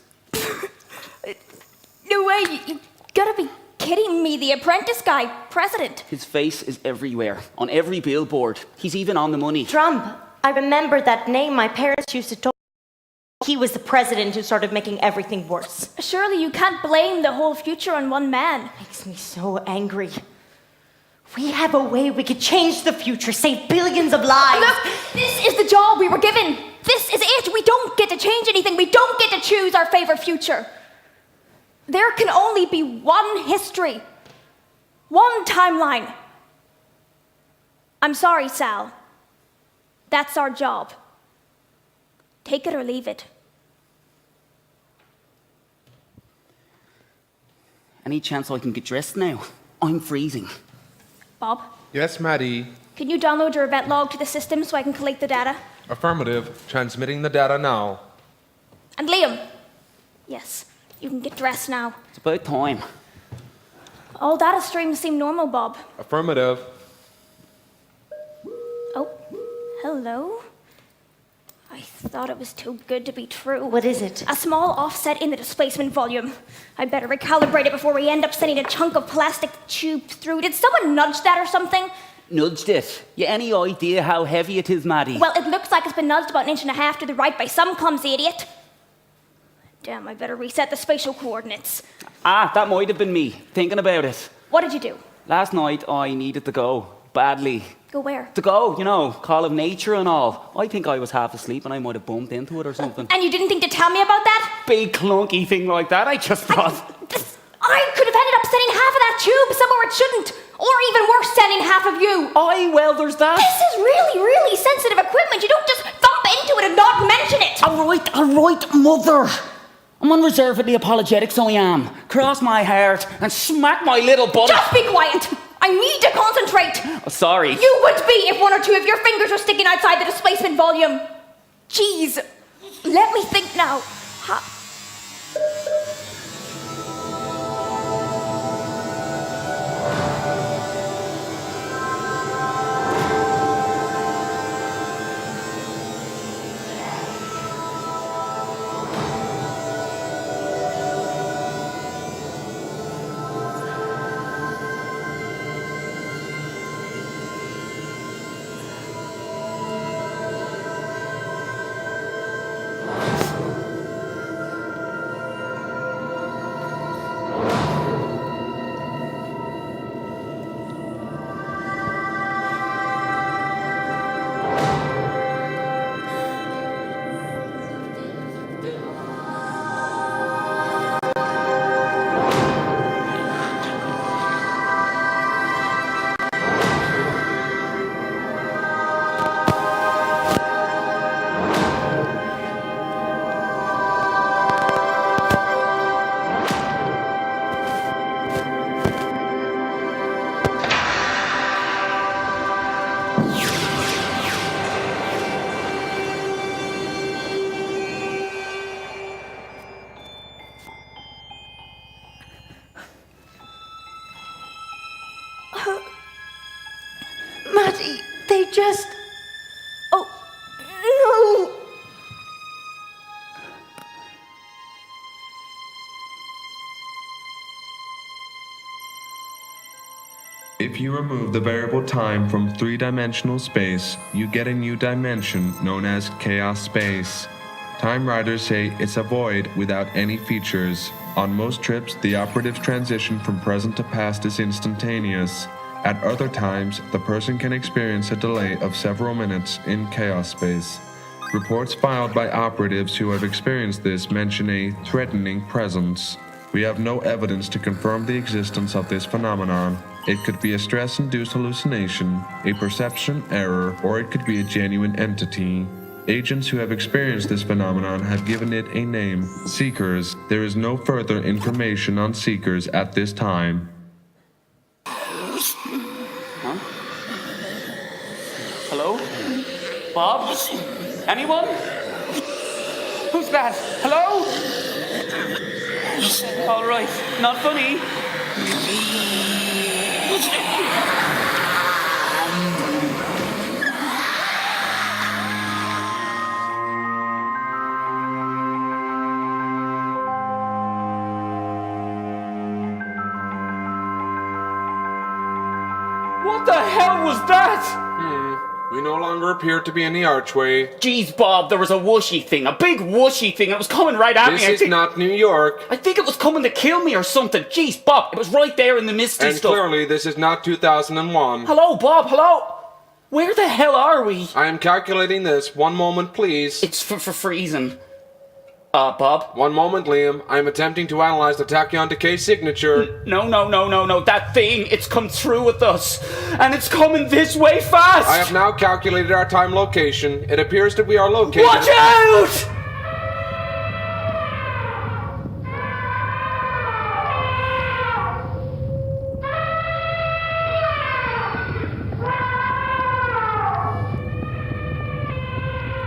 No way. You gotta be kidding me. The Apprentice guy, president. His face is everywhere, on every billboard. He's even on the money. Trump. I remember that name. My parents used to talk. He was the president who started making everything worse. Surely you can't blame the whole future on one man. Makes me so angry. We have a way we could change the future, save billions of lives. Look, this is the job we were given. This is it. We don't get to change anything. We don't get to choose our favorite future. There can only be one history, one timeline. I'm sorry, Sal. That's our job. Take it or leave it. Any chance I can get dressed now? I'm freezing. Bob, Yes, Maddie. can you download your event log to the system so I can collate the data? Affirmative. Transmitting the data now. And Liam, yes, you can get dressed now. It's about time. All data streams seem normal, Bob. Affirmative. Oh, hello? I thought it was too good to be true. What is it? A small offset in the displacement volume. I better recalibrate it before we end up sending a chunk of plastic tube through. Did someone nudge that or something? Nudged it. You any idea how heavy it is, Maddie? Well, it looks like it's been nudged about 1.5 inches to the right by some clumsy idiot. Damn, I better reset the spatial coordinates. That might have been me, thinking about it. What did you do? Last night, I needed to go. Badly. Go where? To go, you know, call of nature and all. I think I was half asleep and I might have bumped into it or something. And you didn't think to tell me about that? Big clunky thing like that, I just thought. I could have ended up sending half of that tube somewhere it shouldn't. Or even worse, sending half of you. Well, there's that. This is really, really sensitive equipment. You don't just thump into it and not mention it. All right, mother. I'm unreservedly apologetic, so I am. Cross my heart and smack my little butt. Just be quiet. I need to concentrate. Oh, sorry. You would be if one or two of your fingers were sticking outside the displacement volume. Jeez. Let me think now. Maddie, they just... Oh, no! If you remove the variable time from three-dimensional space, you get a new dimension known as chaos space. Time riders say it's a void without any features. On most trips, the operative's transition from present to past is instantaneous. At other times, the person can experience a delay of several minutes in chaos space. Reports filed by operatives who have experienced this mention a threatening presence. We have no evidence to confirm the existence of this phenomenon. It could be a stress-induced hallucination, a perception error, or it could be a genuine entity. Agents who have experienced this phenomenon have given it a name, Seekers. There is no further information on Seekers at this time. Huh? Hello? Bob? Anyone? Who's that? Hello? All right, not funny. What the hell was that? We no longer appear to be in the archway. Jeez, Bob, there was a whooshy thing, a big whooshy thing. It was coming right at me. This is not New York. I think it was coming to kill me or something. Jeez, Bob, it was right there in the misty And stuff. clearly, this is not 2001. Hello, Bob, hello? Where the hell are we? I am calculating this. One moment, please. It's for freezing. Bob? One moment, Liam. I am attempting to analyze the tachyon decay signature. No. That thing, it's come through with us. And it's coming this way fast. I have now calculated our time location. It appears that we are located... Watch out!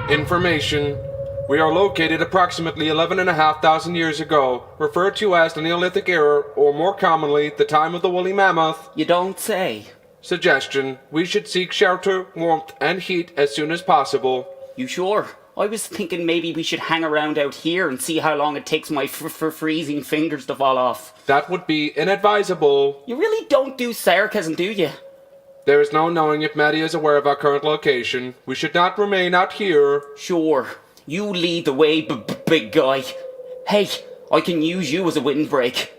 Information. We are located approximately 11,500 years ago, referred to as the Neolithic era, or more commonly, the time of the woolly mammoth. You don't say. Suggestion. We should seek shelter, warmth, and heat as soon as possible. You sure? I was thinking maybe we should hang around out here and see how long it takes my freezing fingers to fall off. That would be inadvisable. You really don't do sarcasm, do you? There is no knowing if Maddie is aware of our current location. We should not remain out here. Sure. You lead the way, big guy. Hey, I can use you as a windbreak.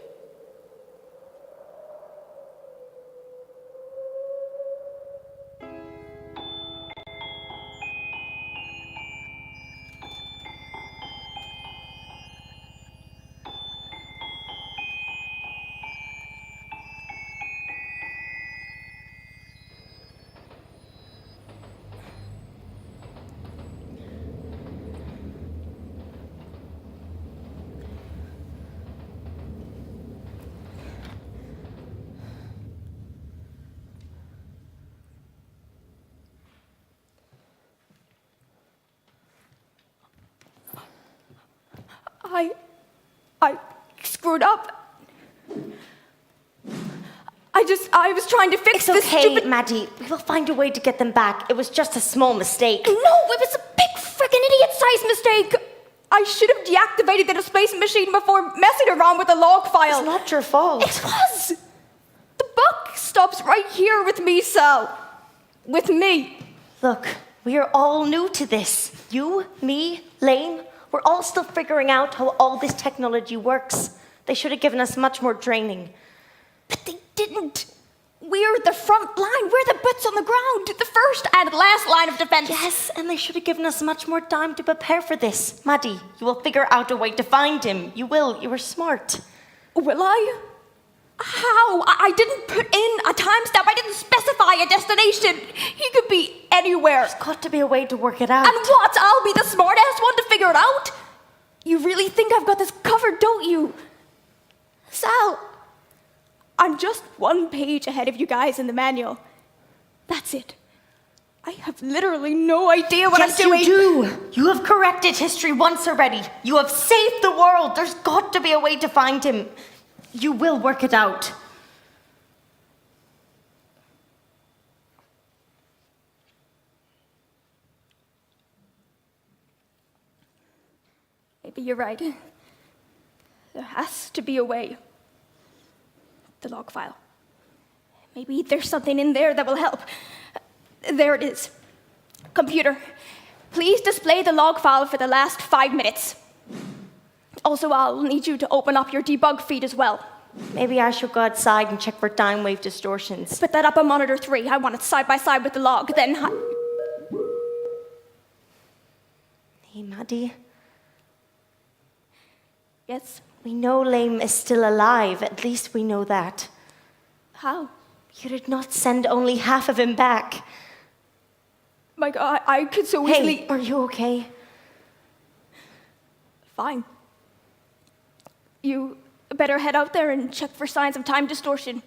I screwed up. I was trying to fix this Okay, stupid... Maddie. We will find a way to get them back. It was just a small mistake. No, it was a big frickin' idiot-sized mistake. I should have deactivated the displacement machine before messing around with the log file. It's not your fault. It was. The buck stops right here with me, Sal. With me. Look, we are all new to this. You, me, Lane, we're all still figuring out how all this technology works. They should have given us much more training. But they didn't. We're the front line. We're the boots on the ground. The first and last line of defense. Yes, and they should have given us much more time to prepare for this. Maddie, you will figure out a way to find him. You will. You were smart. Will I? How? I didn't put in a timestamp. I didn't specify a destination. He could be anywhere. There's got to be a way to work it out. And what? I'll be the smartest one to figure it out? You really think I've got this covered, don't you? Sal, I'm just one page ahead of you guys in the manual. That's it. I have literally no idea what I'm doing. Yes, you do. You have corrected history once already. You have saved the world. There's got to be a way to find him. You will work it out. Maybe you're right. There has to be a way. The log file. Maybe there's something in there that will help. There it is. Computer, please display the log file for the last 5 minutes. Also, I'll need you to open up your debug feed as well. Maybe I should go outside and check for time wave distortions. Put that up on monitor 3. I want it side by side with the log. Then Hey, Maddie. Yes? We know Lame is still alive. At least we know that. How? You did not send only half of him back. My God, I could so easily. Hey, are you okay? Fine. You better head out there and check for signs of time distortion.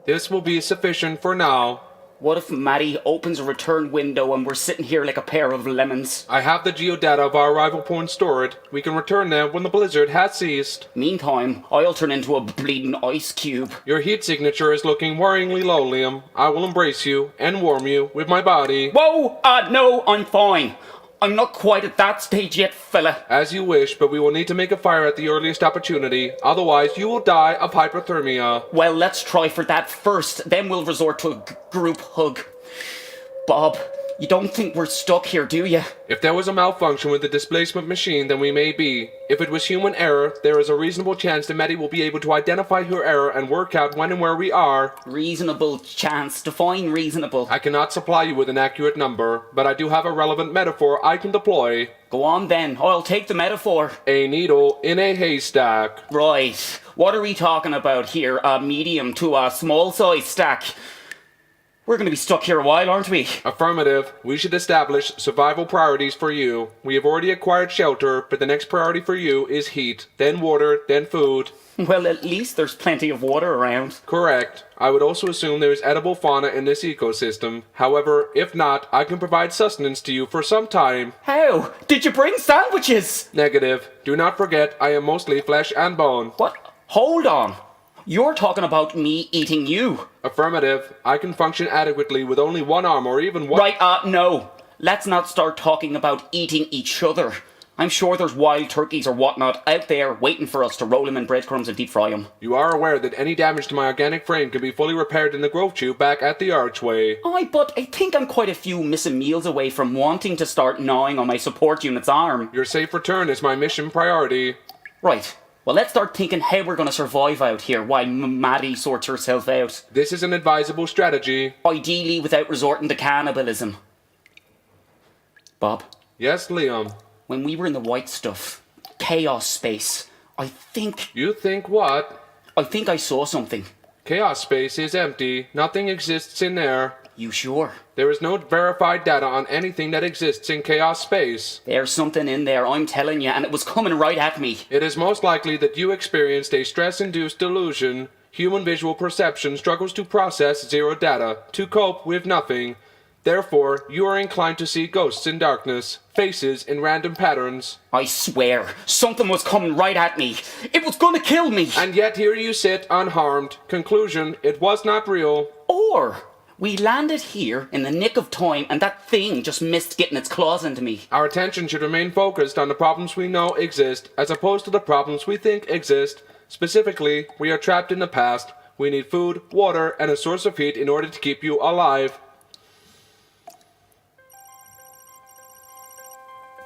This will be sufficient for now. What if Maddie opens a return window and we're sitting here like a pair of lemons? I have the geodata of our arrival point stored. We can return them when the blizzard has ceased. Meantime, I'll turn into a bleeding ice cube. Your heat signature is looking worryingly low, Liam. I will embrace you and warm you with my body. Whoa! No, I'm fine. I'm not quite at that stage yet, fella. As you wish, but we will need to make a fire at the earliest opportunity. Otherwise, you will die of hypothermia. Well, let's try for that first, then we'll resort to a group hug. Bob, you don't think we're stuck here, do you? If there was a malfunction with the displacement machine, then we may be. If it was human error, there is a reasonable chance that Maddie will be able to identify her error and work out when and where we are. Reasonable chance. Define reasonable. I cannot supply you with an accurate number, but I do have a relevant metaphor I can deploy. Go on then, I'll take the metaphor. A needle in a haystack. Right. What are we talking about here? A medium to a small size stack? We're going to be stuck here a while, aren't we? Affirmative. We should establish survival priorities for you. We have already acquired shelter, but the next priority for you is heat, then water, then food. Well, at least there's plenty of water around. Correct. I would also assume there is edible fauna in this ecosystem. However, if not, I can provide sustenance to you for some time. How? Did you bring sandwiches? Negative. Do not forget, I am mostly flesh and bone. What? Hold on. You're talking about me eating you. Affirmative. I can function adequately with only one arm or even one... Right, no. Let's not start talking about eating each other. I'm sure there's wild turkeys or whatnot out there waiting for us to roll them in breadcrumbs and deep fry them. You are aware that any damage to my organic frame can be fully repaired in the growth tube back at the archway. Aye, but I think I'm quite a few missing meals away from wanting to start gnawing on my support unit's arm. Your safe return is my mission priority. Right. Well, let's start thinking how we're going to survive out here while Maddie sorts herself out. This is an advisable strategy. Ideally without resorting to cannibalism. Bob? Yes, Liam? When we were in the white stuff, chaos space, I think... You think what? I think I saw something. Chaos space is empty. Nothing exists in there. You sure? There is no verified data on anything that exists in chaos space. There's something in there, I'm telling you, and it was coming right at me. It is most likely that you experienced a stress-induced delusion. Human visual perception struggles to process zero data, to cope with nothing. Therefore, you are inclined to see ghosts in darkness, faces in random patterns. I swear, something was coming right at me. It was gonna kill me. And yet here you sit, unharmed. Conclusion, it was not real. Or... we landed here in the nick of time and that thing just missed getting its claws into me. Our attention should remain focused on the problems we know exist, as opposed to the problems we think exist. Specifically, we are trapped in the past. We need food, water, and a source of heat in order to keep you alive.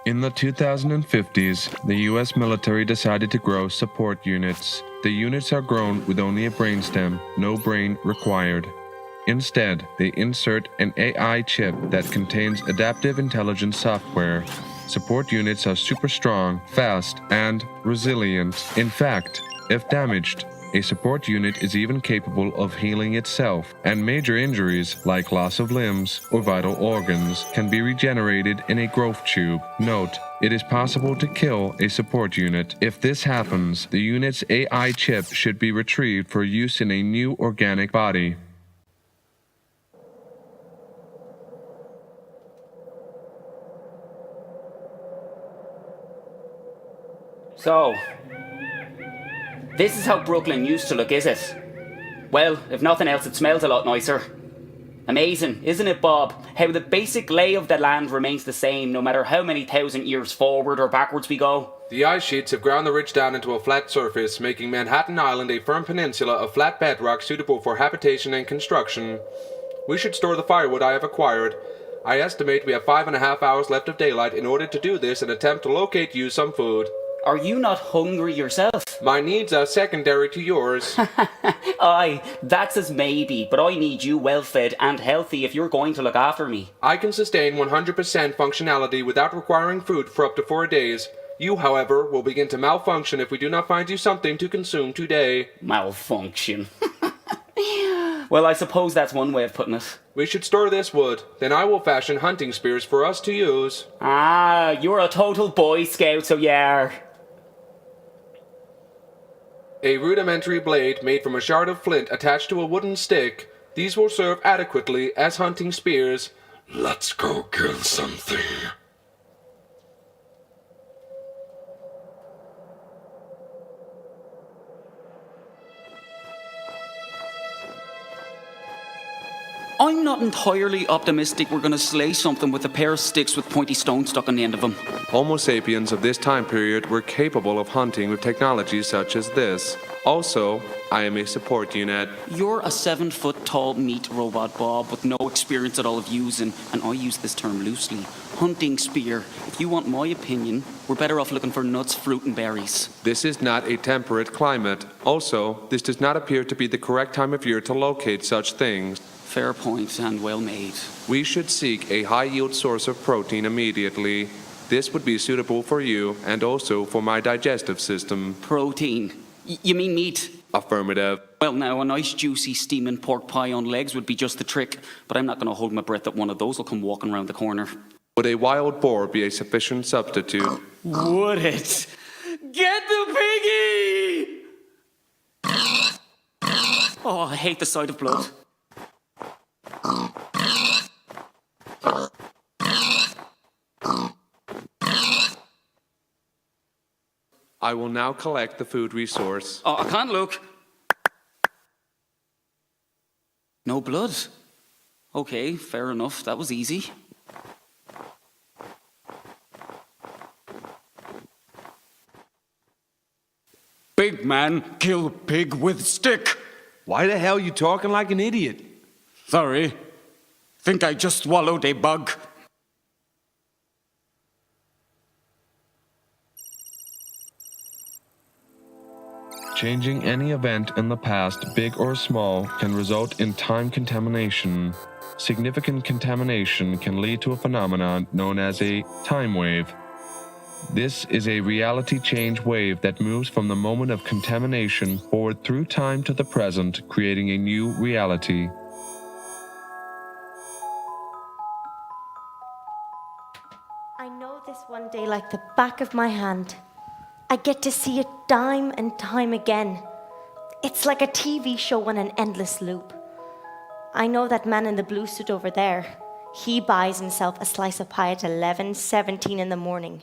In the 2050s, the US military decided to grow support units. The units are grown with only a brainstem, no brain required. Instead, they insert an AI chip that contains adaptive intelligence software. Support units are super strong, fast, and resilient. In fact, if damaged, a support unit is even capable of healing itself, and major injuries, like loss of limbs or vital organs, can be regenerated in a growth tube. Note, it is possible to kill a support unit. If this happens, the unit's AI chip should be retrieved for use in a new organic body. So, this is how Brooklyn used to look, is it? Well, if nothing else, it smells a lot nicer. Amazing, isn't it, Bob? How the basic lay of the land remains the same no matter how many thousand years forward or backwards we go. The ice sheets have ground the ridge down into a flat surface, making Manhattan Island a firm peninsula of flat bedrock suitable for habitation and construction. We should store the firewood I have acquired. I estimate we have 5.5 hours left of daylight in order to do this and attempt to locate you some food. Are you not hungry yourself? My needs are secondary to yours. Aye, that's as maybe, but I need you well fed and healthy if you're going to look after me. I can sustain 100% functionality without requiring food for up to 4 days. You, however, will begin to malfunction if we do not find you something to consume today. Malfunction. Well, I suppose that's one way of putting it. We should store this wood. Then I will fashion hunting spears for us to use. Ah, you're a total Boy Scout, so you are. A rudimentary blade made from a shard of flint attached to a wooden stick. These will serve adequately as hunting spears. Let's go kill something. I'm not entirely optimistic we're going to slay something with a pair of sticks with pointy stones stuck on the end of them. Homo sapiens of this time period were capable of hunting with technology such as this. Also, I am a support unit. You're a 7-foot-tall meat robot, Bob, with no experience at all of using, and I use this term loosely, hunting spear. If you want my opinion, we're better off looking for nuts, fruit, and berries. This is not a temperate climate. Also, this does not appear to be the correct time of year to locate such things. Fair point and well made. We should seek a high-yield source of protein immediately. This would be suitable for you and also for my digestive system. Protein? You mean meat? Affirmative. Well, now, a nice juicy steaming pork pie on legs would be just the trick, but I'm not going to hold my breath that one of those will come walking around the corner. Would a wild boar be a sufficient substitute? Would it? Get the piggy! Oh, I hate the sight of blood. I will now collect the food resource. Oh, I can't look. No blood. Okay, fair enough. That was easy. Big man, kill pig with stick. Why the hell you talking like an idiot? Sorry. Think I just swallowed a bug. Changing any event in the past, big or small, can result in time contamination. Significant contamination can lead to a phenomenon known as a time wave. This is a reality change wave that moves from the moment of contamination forward through time to the present, creating a new reality. I know this one day like the back of my hand. I get to see it time and time again. It's like a TV show on an endless loop. I know that man in the blue suit over there. He buys himself a slice of pie at 11:17 in the morning.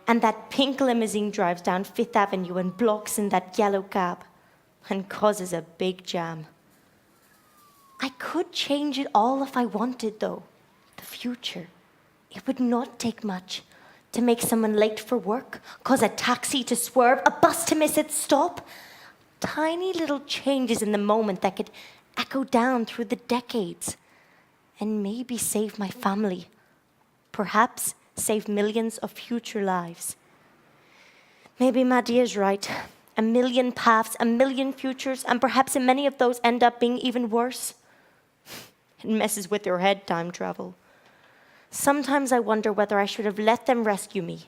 And that pink limousine drives down Fifth Avenue and blocks in that yellow cab and causes a big jam. I could change it all if I wanted, though. The future. It would not take much. To make someone late for work, cause a taxi to swerve, a bus to miss its stop. Tiny little changes in the moment that could echo down through the decades and maybe save my family. Perhaps save millions of future lives. Maybe Maddie is right. A million paths, a million futures, and perhaps many of those end up being even worse. It messes with your head, time travel. Sometimes I wonder whether I should have let them rescue me.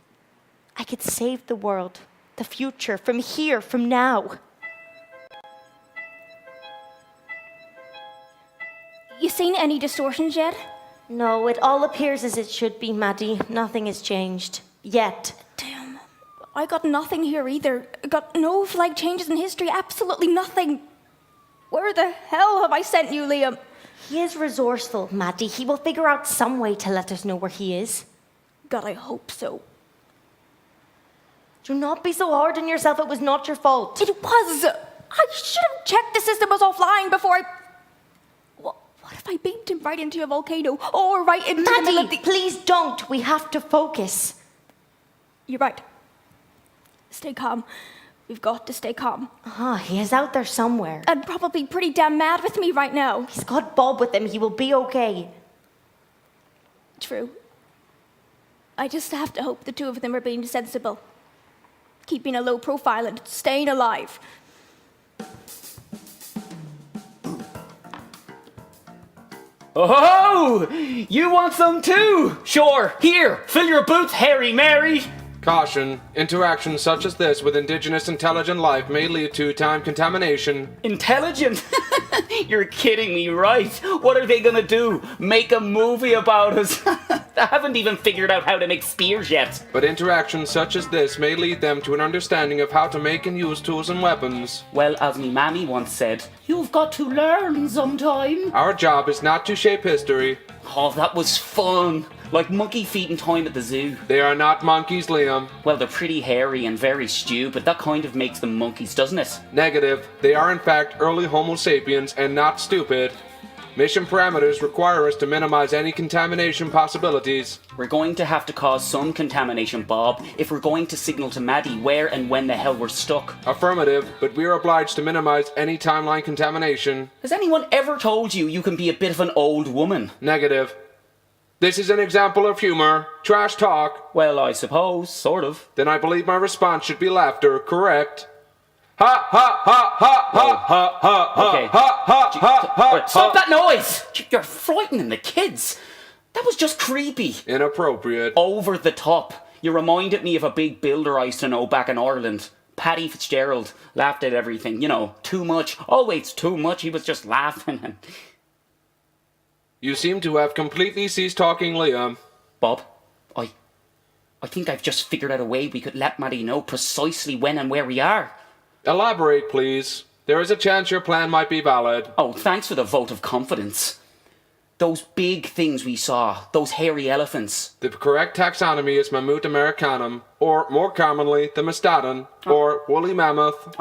I could save the world, the future, from here, from now. You seen any distortions yet? No, it all appears as it should be, Maddie. Nothing has changed. Yet. Damn. I got nothing here either. Got no flag changes in history, absolutely nothing. Where the hell have I sent you, Liam? He is resourceful, Maddie. He will figure out some way to let us know where he is. God, I hope so. Do not be so hard on yourself. It was not your fault. It was. I should have checked the system was offline before I... What if I beamed him right into a volcano? Or right into the middle of the... Please don't. We have to focus. You're right. Stay calm. We've got to stay calm. He is out there somewhere. And probably pretty damn mad with me right now. He's got Bob with him. He will be okay. True. I just have to hope the two of them are being sensible. Keeping a low profile and staying alive. Oh, you want some too? Sure, here, fill your boots, Harry Mary. Caution. Interactions such as this with indigenous intelligent life may lead to time contamination. Intelligent? You're kidding me, right? What are they gonna do? Make a movie about us? They haven't even figured out how to make spears yet. But interactions such as this may lead them to an understanding of how to make and use tools and weapons. Well, as me mammy once said, you've got to learn sometime. Our job is not to shape history. Oh, that was fun. Like monkey feet and time at the zoo. They are not monkeys, Liam. Well, they're pretty hairy and very stupid. That kind of makes them monkeys, doesn't it? Negative. They are in fact early Homo sapiens and not stupid. Mission parameters require us to minimize any contamination possibilities. We're going to have to cause some contamination, Bob, if we're going to signal to Maddie where and when the hell we're stuck. Affirmative, but we are obliged to minimize any timeline contamination. Has anyone ever told you you can be a bit of an old woman? Negative. This is an example of humor. Trash talk. Well, I suppose, sort of. Then I believe my response should be laughter, correct? Ha ha ha ha ha ha ha Okay. ha ha ha ha. Stop that noise! You're frightening the kids. That was just creepy. Inappropriate. Over the top. You reminded me of a big builder I used to know back in Ireland. Paddy Fitzgerald laughed at everything. You know, too much. Always too much. He was just laughing. You seem to have completely ceased talking, Liam. Bob, I think I've just figured out a way we could let Maddie know precisely when and where we are. Elaborate, please. There is a chance your plan might be valid. Oh, thanks for the vote of confidence. Those big things we saw, those hairy elephants. The correct taxonomy is Mammut americanum, or more commonly, the mastodon, or woolly mammoth.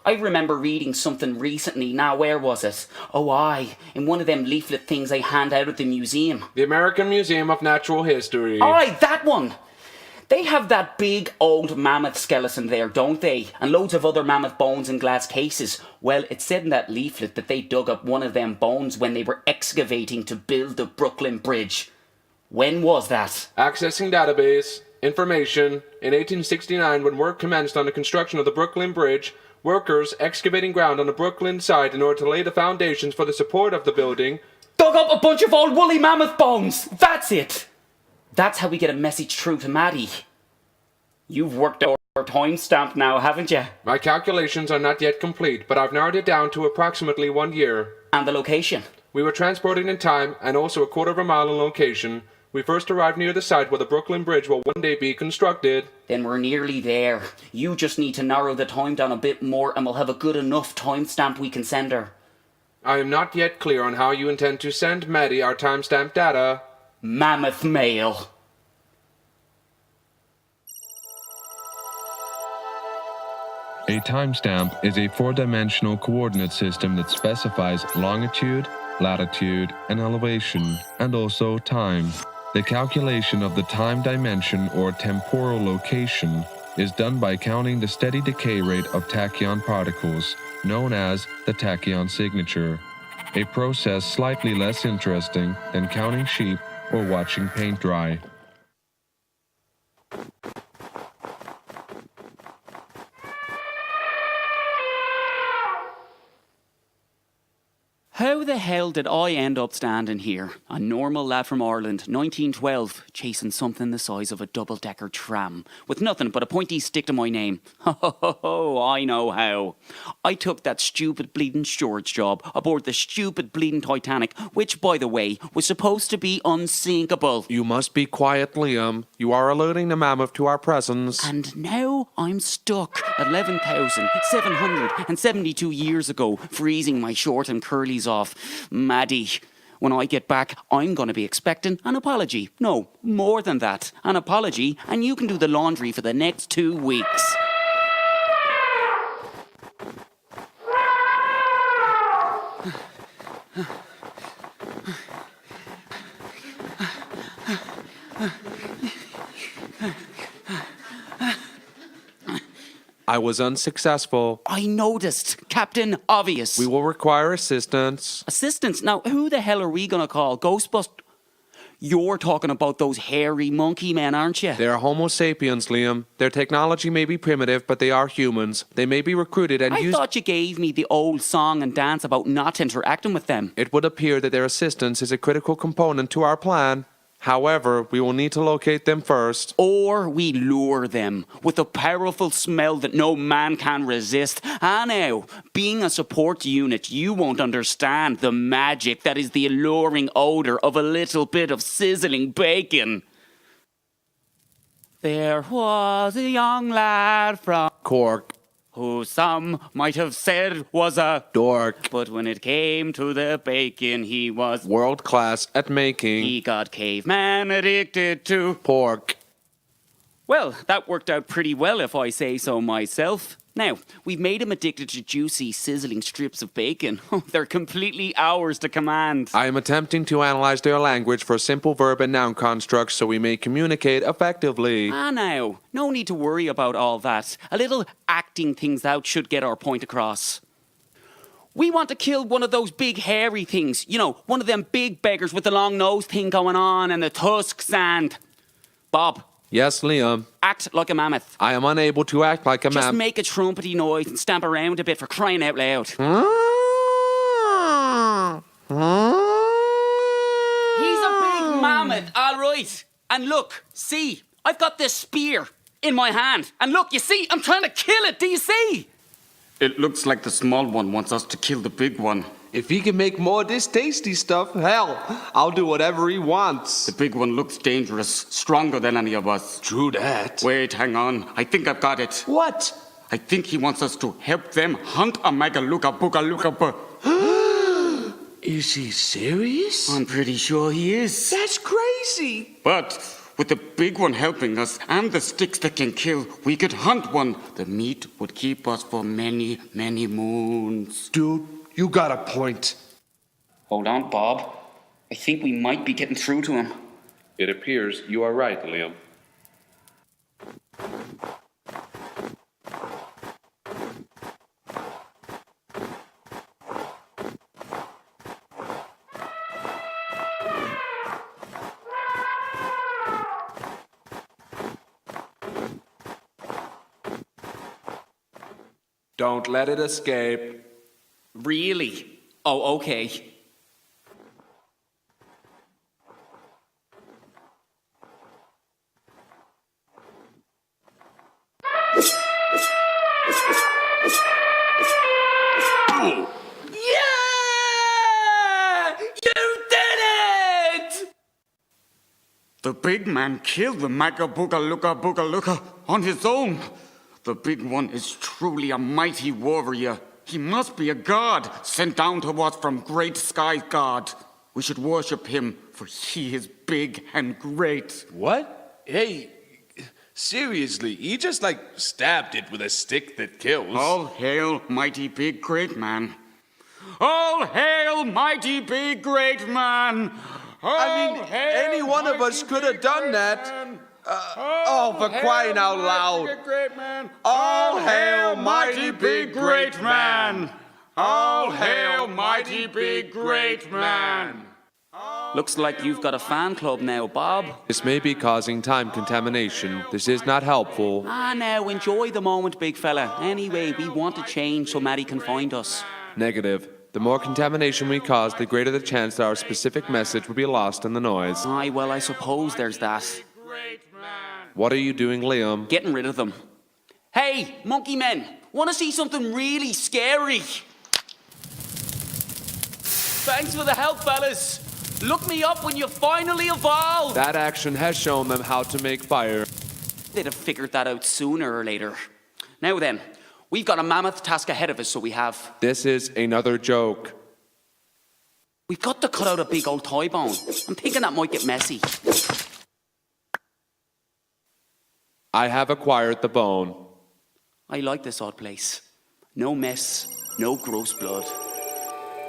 I remember reading something recently. Now, where was it? In one of them leaflet things they hand out at the museum. The American Museum of Natural History. That one! They have that big old mammoth skeleton there, don't they? And loads of other mammoth bones in glass cases. Well, it said in that leaflet that they dug up one of them bones when they were excavating to build the Brooklyn Bridge. When was that? Accessing database. Information. In 1869, when work commenced on the construction of the Brooklyn Bridge, workers excavating ground on the Brooklyn side in order to lay the foundations for the support of the building dug up a bunch of old woolly mammoth bones! That's it! That's how we get a message through to Maddie. You've worked out our timestamp now, haven't you? My calculations are not yet complete, but I've narrowed it down to approximately 1 year. And the location? We were transporting in time and also a quarter of a mile in location. We first arrived near the site where the Brooklyn Bridge will one day be constructed. Then we're nearly there. You just need to narrow the time down a bit more and we'll have a good enough timestamp we can send her. I am not yet clear on how you intend to send Maddie our timestamp data. Mammoth mail. A timestamp is a four-dimensional coordinate system that specifies longitude, latitude, and elevation, and also time. The calculation of the time dimension or temporal location is done by counting the steady decay rate of tachyon particles, known as the tachyon signature, a process slightly less interesting than counting sheep or watching paint dry. How the hell did I end up standing here? A normal lad from Ireland, 1912, chasing something the size of a double-decker tram, with nothing but a pointy stick to my name. Ho, I know how. I took that stupid bleeding steward's job aboard the stupid bleeding Titanic, which, by the way, was supposed to be unsinkable. You must be quiet, Liam. You are alluding the mammoth to our presence. And now I'm stuck 11,772 years ago, freezing my short and curlies off. Maddie, when I get back, I'm going to be expecting an apology. No, more than that. An apology, and you can do the laundry for the next 2 weeks. I was unsuccessful. I noticed, Captain Obvious. We will require assistance. Assistance? Now, who the hell are we gonna call? Ghostbusters? You're talking about those hairy monkey men, aren't you? They are Homo sapiens, Liam. Their technology may be primitive, but they are humans. They may be recruited and I used... thought you gave me the old song and dance about not interacting with them. It would appear that their assistance is a critical component to our plan. However, we will need to locate them first. Or we lure them with a powerful smell that no man can resist. Ah, now, being a support unit, you won't understand the magic that is the alluring odour of a little bit of sizzling bacon. There was a young lad from Cork, who some might have said was a dork, but when it came to the bacon, he was world class at making. He got caveman addicted to pork. Well, that worked out pretty well if I say so myself. Now, we've made him addicted to juicy, sizzling strips of bacon. They're completely ours to command. I am attempting to analyze their language for simple verb and noun constructs so we may communicate effectively. Ah, now, no need to worry about all that. A little acting things out should get our point across. We want to kill one of those big hairy things. You know, one of them big beggars with the long nose thing going on and the tusks and... Bob. Yes, Liam. Act like a mammoth. I am unable to act like a mammoth. Just make a trumpety noise and stamp around a bit for crying out loud. He's a big mammoth, all right. And look, see, I've got this spear in my hand. And look, you see, I'm trying to kill it. Do you see? It looks like the small one wants us to kill the big one. If he can make more of this tasty stuff, hell, I'll do whatever he wants. The big one looks dangerous, stronger than any of us. True that. Wait, hang on. I think I've got it. What? I think he wants us to help them hunt a Magaluka Boogalooka. Is he serious? I'm pretty sure he is. That's crazy. But with the big one helping us and the sticks that can kill, we could hunt one. The meat would keep us for many, many moons. Dude, you got a point. Hold on, Bob. I think we might be getting through to him. It appears you are right, Liam. Don't let it escape. Really? Oh, okay. The big man killed the Magabugalooka on his own. The big one is truly a mighty warrior. He must be a god sent down to us from great sky god. We should worship him, for he is big and great. What? Hey, seriously, he just stabbed it with a stick that kills. All hail, mighty big great man. All hail, mighty big great man. Any one of us could have done that. For crying out loud. All hail, mighty big great man. All hail, mighty big great man. Looks like you've got a fan club now, Bob. This may be causing time contamination. This is not helpful. Ah, now, enjoy the moment, big fella. Anyway, we want to change so Maddie can find us. Negative. The more contamination we cause, the greater the chance that our specific message will be lost in the noise. Aye, well, I suppose there's that. What are you doing, Liam? Getting rid of them. Hey, monkey men, want to see something really scary? Thanks for the help, fellas. Look me up when you finally evolve. That action has shown them how to make fire. They'd have figured that out sooner or later. Now then, we've got a mammoth task ahead of us, so we have. This is another joke. We've got to cut out a big old thigh bone. I'm thinking that might get messy. I have acquired the bone. I like this odd place. No mess, no gross blood.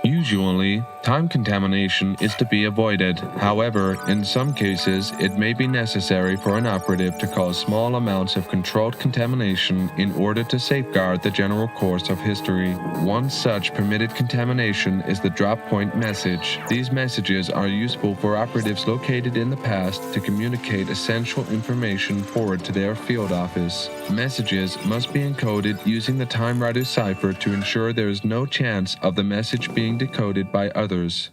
Usually, time contamination is to be avoided. However, in some cases, it may be necessary for an operative to cause small amounts of controlled contamination in order to safeguard the general course of history. One such permitted contamination is the drop point message. These messages are useful for operatives located in the past to communicate essential information forward to their field office. Messages must be encoded using the Time Rider cipher to ensure there is no chance of the message being decoded by others.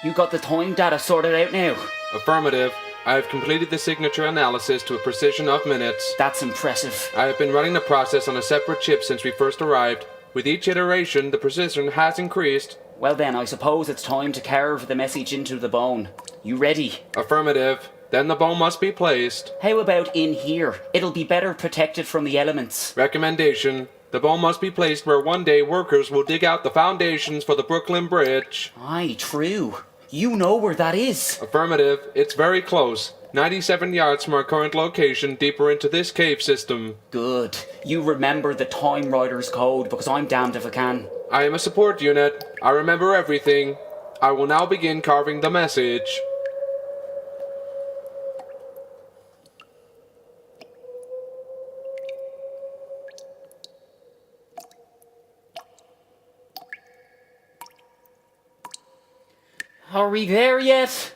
You got the time data sorted out now? Affirmative. I have completed the signature analysis to a precision of minutes. That's impressive. I have been running the process on a separate chip since we first arrived. With each iteration, the precision has increased. Well then, I suppose it's time to carve the message into the bone. You ready? Affirmative. Then the bone must be placed. How about in here? It'll be better protected from the elements. Recommendation. The bone must be placed where one day workers will dig out the foundations for the Brooklyn Bridge. Aye, true. You know where that is. Affirmative. It's very close. 97 yards from our current location, deeper into this cave system. Good. You remember the Time Rider's code, because I'm damned if I can. I am a support unit. I remember everything. I will now begin carving the message. Are we there yet?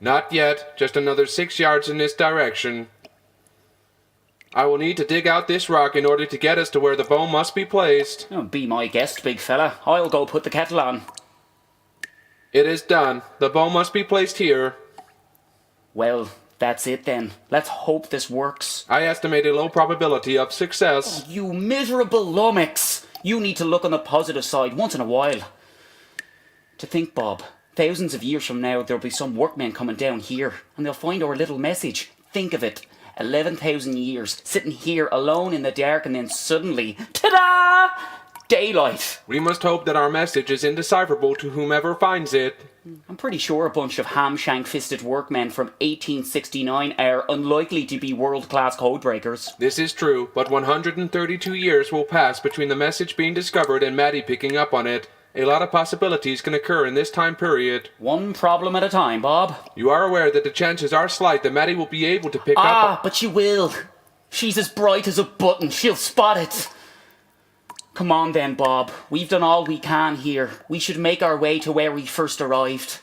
Not yet, just another 6 yards in this direction. I will need to dig out this rock in order to get us to where the bone must be placed. Oh, be my guest, big fella. I'll go put the kettle on. It is done. The bone must be placed here. Well, that's it then. Let's hope this works. I estimate a low probability of success. Oh, you miserable lummox! You need to look on the positive side once in a while. To think, Bob, thousands of years from now, there'll be some workmen coming down here, and they'll find our little message. Think of it. 11,000 years, sitting here alone in the dark, and then suddenly, ta-da! Daylight. We must hope that our message is indecipherable to whomever finds it. I'm pretty sure a bunch of ham-shank-fisted workmen from 1869 are unlikely to be world-class codebreakers. This is true, but 132 years will pass between the message being discovered and Maddie picking up on it. A lot of possibilities can occur in this time period. One problem at a time, Bob. You are aware that the chances are slight that Maddie will be able to pick up... Ah, but she will. She's as bright as a button. She'll spot it. Come on then, Bob. We've done all we can here. We should make our way to where we first arrived.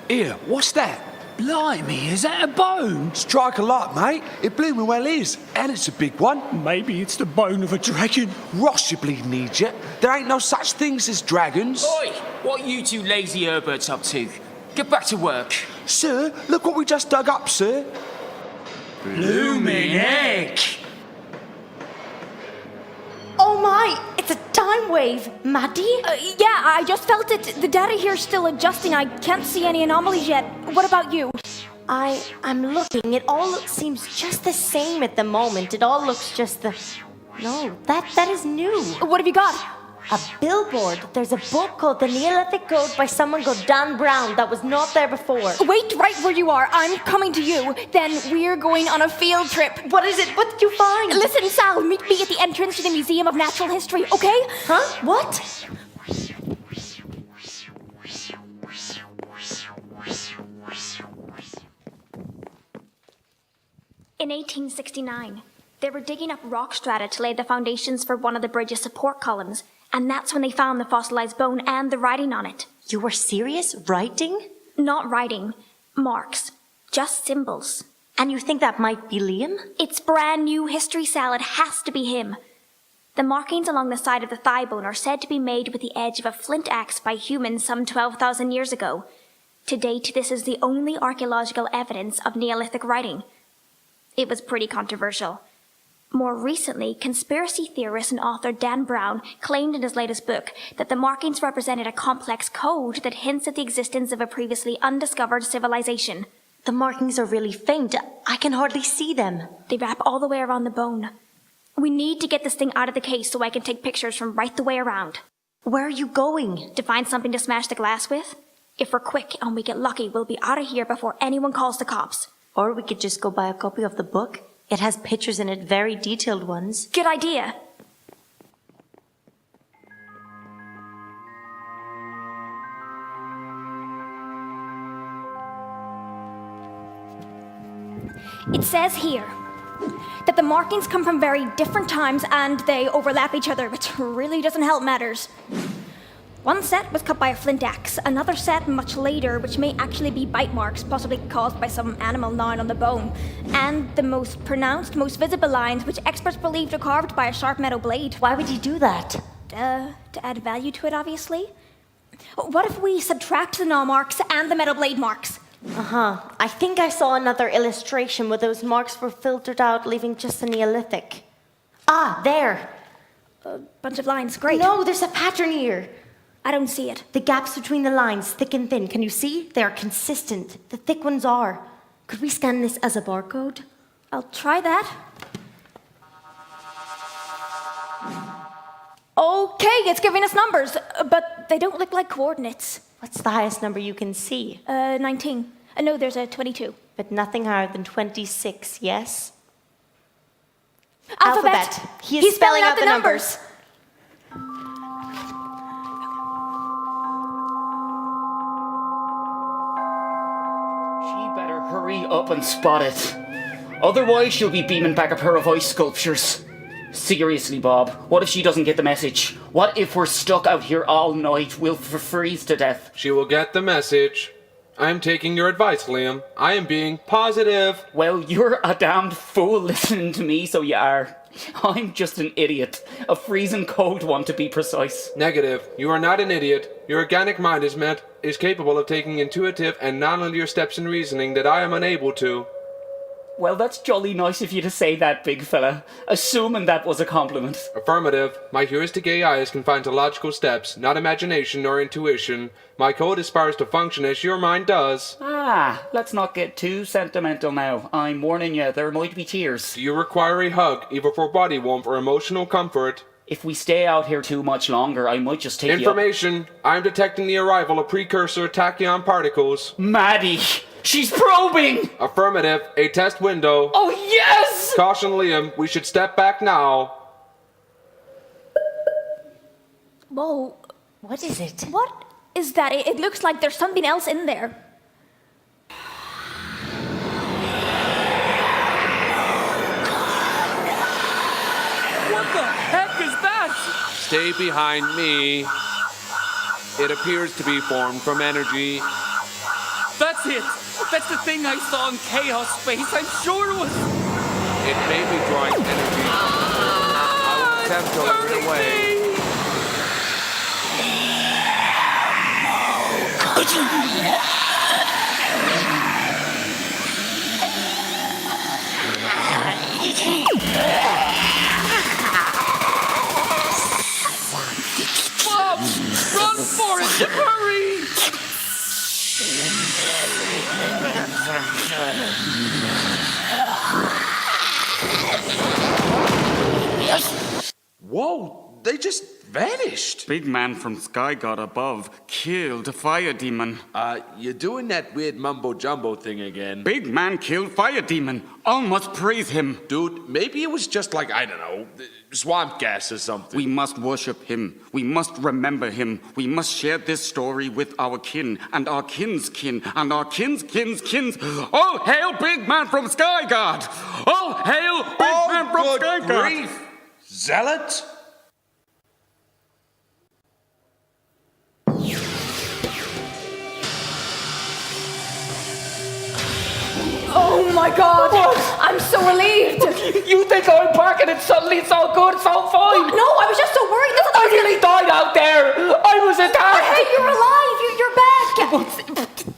Here, what's that? Blimey, is that a bone? Strike a light, mate. It blooming well is. And it's a big one. Maybe it's the bone of a dragon. Ross, you bleeding idiot. There ain't no such things as dragons. Oi! What you two lazy Herberts up to? Get back to work. Sir, look what we just dug up, sir. Blooming egg! Oh my! It's a time wave, Maddie. Yeah, I just felt it. The data here's still adjusting. I can't see any anomalies yet. What about you? I'm looking. It all seems just the same at the moment. It all looks just the... No, that is new. What have you got? A billboard. There's a book called The Neolithic Code by someone called Dan Brown that was not there before. Wait right where you are. I'm coming to you. Then we're going on a field trip. What is it? What did you find? Listen, Sal, meet me at the entrance to the Museum of Natural History, okay? Huh? What? In 1869, they were digging up rock strata to lay the foundations for one of the bridge's support columns. And that's when they found the fossilized bone and the writing on it. You were serious? Writing? Not writing. Marks. Just symbols. And you think that might be Liam? It's brand new history, Sal. It has to be him. The markings along the side of the thigh bone are said to be made with the edge of a flint axe by humans some 12,000 years ago. To date, this is the only archaeological evidence of Neolithic writing. It was pretty controversial. More recently, conspiracy theorist and author Dan Brown claimed in his latest book that the markings represented a complex code that hints at the existence of a previously undiscovered civilization. The markings are really faint. I can hardly see them. They wrap all the way around the bone. We need to get this thing out of the case so I can take pictures from right the way around. Where are you going? To find something to smash the glass with? If we're quick and we get lucky, we'll be out of here before anyone calls the cops. Or we could just go buy a copy of the book. It has pictures in it, very detailed ones. Good idea. It says here that the markings come from very different times and they overlap each other, which really doesn't help matters. One set was cut by a flint axe, another set much later, which may actually be bite marks, possibly caused by some animal gnawing on the bone, and the most pronounced, most visible lines, which experts believed are carved by a sharp metal blade. Why would he do that? To add value to it, obviously. What if we subtract the gnaw marks and the metal blade marks? I think I saw another illustration where those marks were filtered out, leaving just the Neolithic. Ah, there. A bunch of lines, great. No, there's a pattern here. I don't see it. The gaps between the lines, thick and thin, can you see? They are consistent. The thick ones are. Could we scan this as a barcode? I'll try that. Okay, it's giving us numbers, but they don't look like coordinates. What's the highest number you can see? 19. No, there's a 22. But nothing higher than 26, yes? Alphabet. He's spelling out the numbers. She better hurry up and spot it. Otherwise, she'll be beaming back a pair of ice sculptures. Seriously, Bob, what if she doesn't get the message? What if we're stuck out here all night? We'll freeze to death. She will get the message. I'm taking your advice, Liam. I am being positive. Well, you're a damned fool listening to me, so you are. I'm just an idiot. A freezing cold one, to be precise. Negative. You are not an idiot. Your organic mind is capable of taking intuitive and non-linear steps in reasoning that I am unable to. Well, that's jolly nice of you to say that, big fella. Assuming that was a compliment. Affirmative. My heuristic AI is confined to logical steps, not imagination nor intuition. My code aspires to function as your mind does. Let's not get too sentimental now. I'm warning you, there might be tears. Do you require a hug, either for body warmth or emotional comfort? If we stay out here too much longer, I might just take Information. I'm detecting the arrival of precursor tachyon particles. Maddie! She's probing! Affirmative. A test window. Oh, yes! Caution, Liam. We should step back now. Whoa. What is it? What is that? It looks like there's something else in there. What the heck is that? Stay behind me. It appears to be formed from energy. That's it! That's the thing I saw in Chaos Space. I'm sure it was. It may be drawing energy. I will attempt to lure it away. Bob! Run for it! Hurry! Whoa, they just vanished. Big man from Sky God above killed a fire demon. You're doing that weird mumbo-jumbo thing again. Big man killed fire demon. All must praise him. Dude, maybe it was just like, I don't know, swamp gas or something. We must worship him. We must remember him. We must share this story with our kin, and our kin's kin, and our kin's kin's kin's. All hail Big man from Sky God! All hail Big man from Sky God! Grief. Zealot? Oh my god! I'm so relieved! You think I'm parking and suddenly it's all good, it's all fine? No, I was just so worried. I nearly died out there! I was attacked! Hey, you're alive! You're back!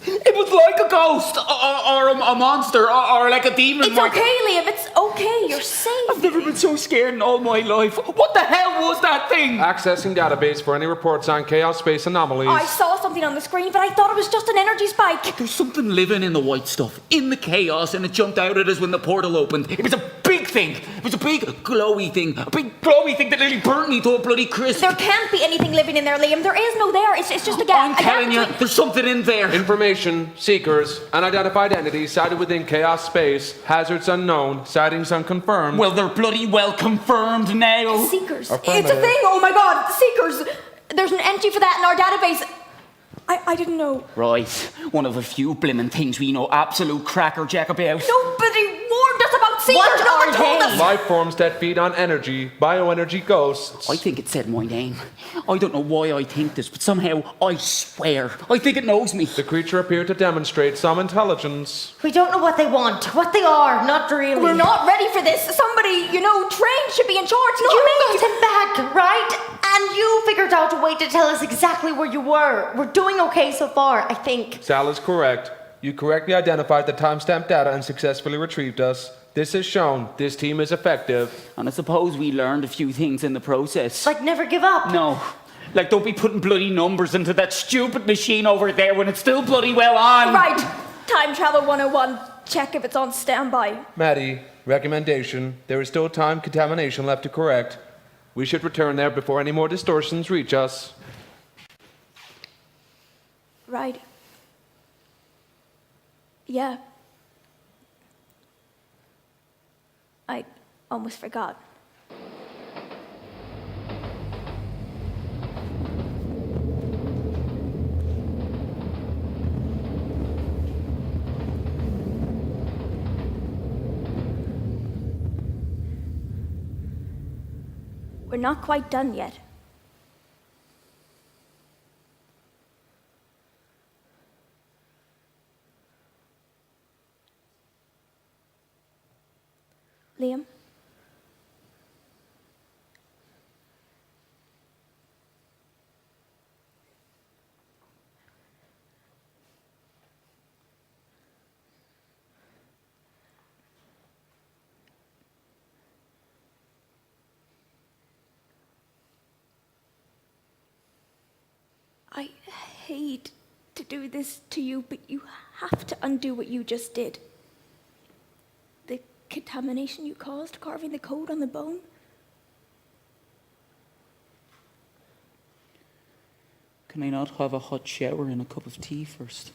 It was like a ghost, or a monster, or like a demon. It's okay, Liam. It's okay. You're safe. I've never been so scared in all my life. What the hell was that thing? Accessing database for any reports on chaos space anomalies. I saw something on the screen, but I thought it was just an energy spike. There's something living in the white stuff, in the chaos, and it jumped out at us when the portal opened. It was a big big thing. It was a big glowy thing. A big glowy thing that nearly burnt me to a bloody crisp. There can't be anything living in there, Liam. There is no there. It's just a gap. I'm telling you, there's something in there. Information, seekers, unidentified entities sighted within chaos space, hazards unknown, sightings unconfirmed. Well, they're bloody well confirmed now. Seekers. It's a thing. Oh my God, Seekers. There's an entry for that in our database. I didn't know. Right, one of a few blimmin' things we know absolute crackerjack about. Nobody warned us about Seekers. No one told us. Life forms that feed on energy, bioenergy ghosts. I think it said my name. I don't know why I think this, but somehow I swear I think it knows me. The creature appeared to demonstrate some intelligence. We don't know what they want, what they are, not really. We're not ready for this. Somebody, trained should be in charge. You got him back, right? And you figured out a way to tell us exactly where you were. We're doing okay so far, I think. Sal is correct. You correctly identified the timestamp data and successfully retrieved us. This has shown this team is effective. And I suppose we learned a few things in the process. Like never give up. No. Like don't be putting bloody numbers into that stupid machine over there when it's still bloody well on. Right. Time travel 101. Check if it's on standby. Maddie, recommendation. There is still time contamination left to correct. We should return there before any more distortions reach us. Right. Yeah. I almost forgot. We're not quite done yet. Liam? I hate to do this to you, but you have to undo what you just did. The contamination you caused, carving the code on the bone. Can I not have a hot shower and a cup of tea first?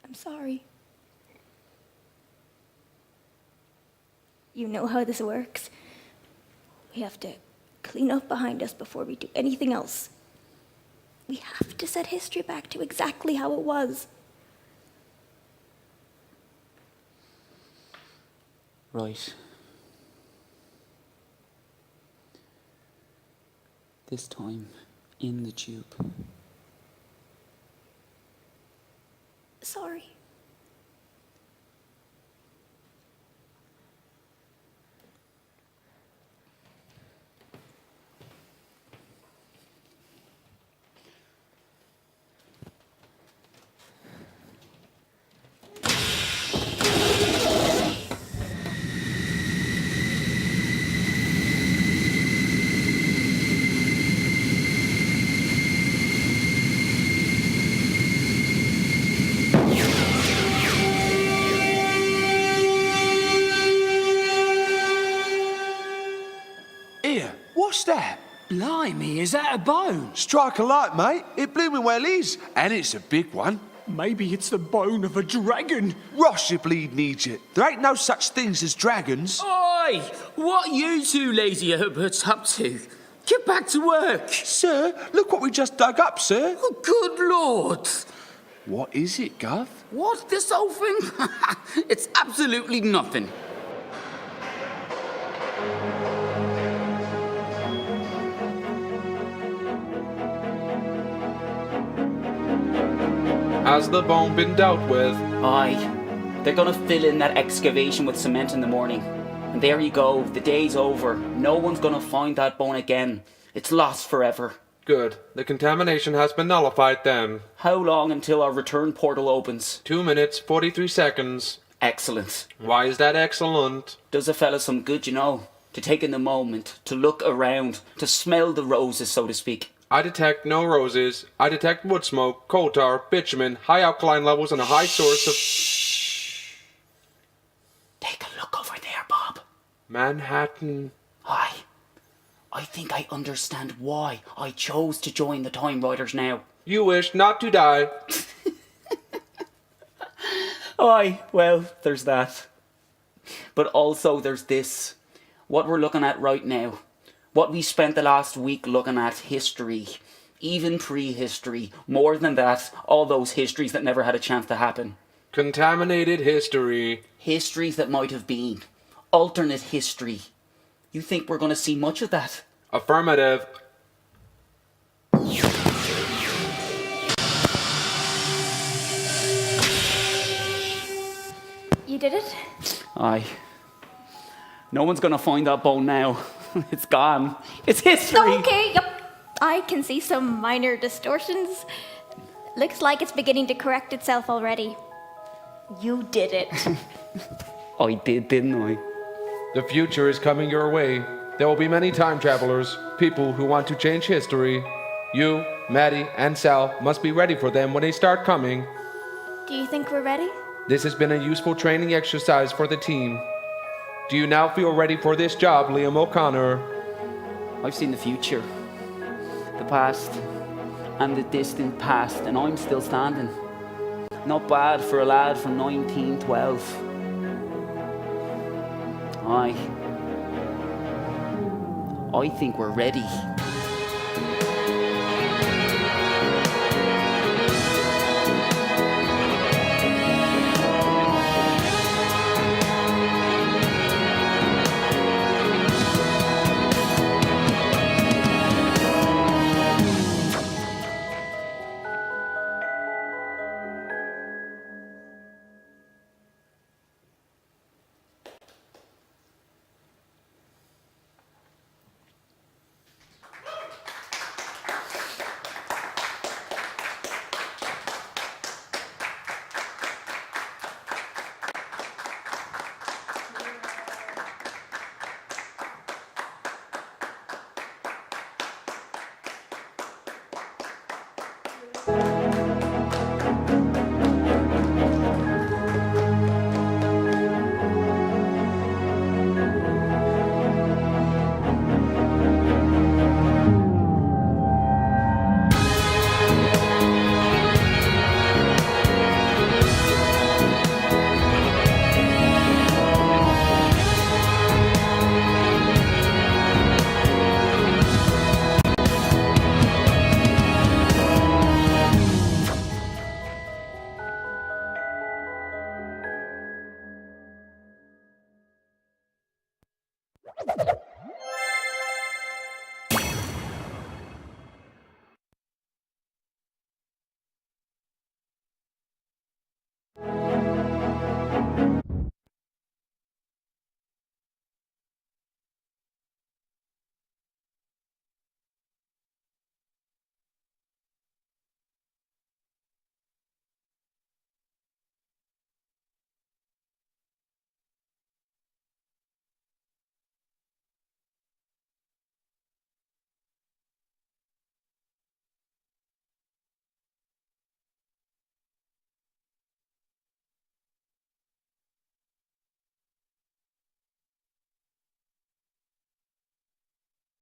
I'm sorry. You know how this works. We have to clean up behind us before we do anything else. We have to set history back to exactly how it was. Right. This time, in the tube. Sorry. What's that? Blimey, is that a bone? Strike a light, mate. It blooming well is. And it's a big one. Maybe it's the bone of a dragon. Ross, you bleeding idiot. There ain't no such things as dragons. Oi! What are you two lazy Herberts up to? Get back to work. Sir, look what we just dug up, sir. Oh, good Lord. What is it, Gov? What, this whole thing? It's absolutely nothing. Has the bone been dealt with? Aye. They're gonna fill in that excavation with cement in the morning. And there you go, the day's over. No one's gonna find that bone again. It's lost forever. Good. The contamination has been nullified then. How long until our return portal opens? 2 minutes, 43 seconds. Excellent. Why is that excellent? Does a fella some good, you know. To take in the moment, to look around, to smell the roses, so to speak. I detect no roses. I detect wood smoke, coal tar, bitumen, high alkaline levels, and a high source of... Take a look over there, Bob. Manhattan. I think I understand why I chose to join the Time Riders now. You wish not to die. Well, there's that. But also there's this. What we're looking at right now. What we spent the last week looking at, history. Even prehistory. More than that, all those histories that never had a chance to happen. Contaminated history. Histories that might have been. Alternate history. You think we're going to see much of that? Affirmative. You did it? Aye. No one's going to find that bone now. It's gone. It's history. Okay, yep. I can see some minor distortions. Looks like it's beginning to correct itself already. You did it. I did, didn't I? The future is coming your way. There will be many time travelers, people who want to change history. You, Maddie, and Sal must be ready for them when they start coming. Do you think we're ready? This has been a useful training exercise for the team. Do you now feel ready for this job, Liam O'Connor? I've seen the future, the past, and the distant past, and I'm still standing. Not bad for a lad from 1912. I think we're ready.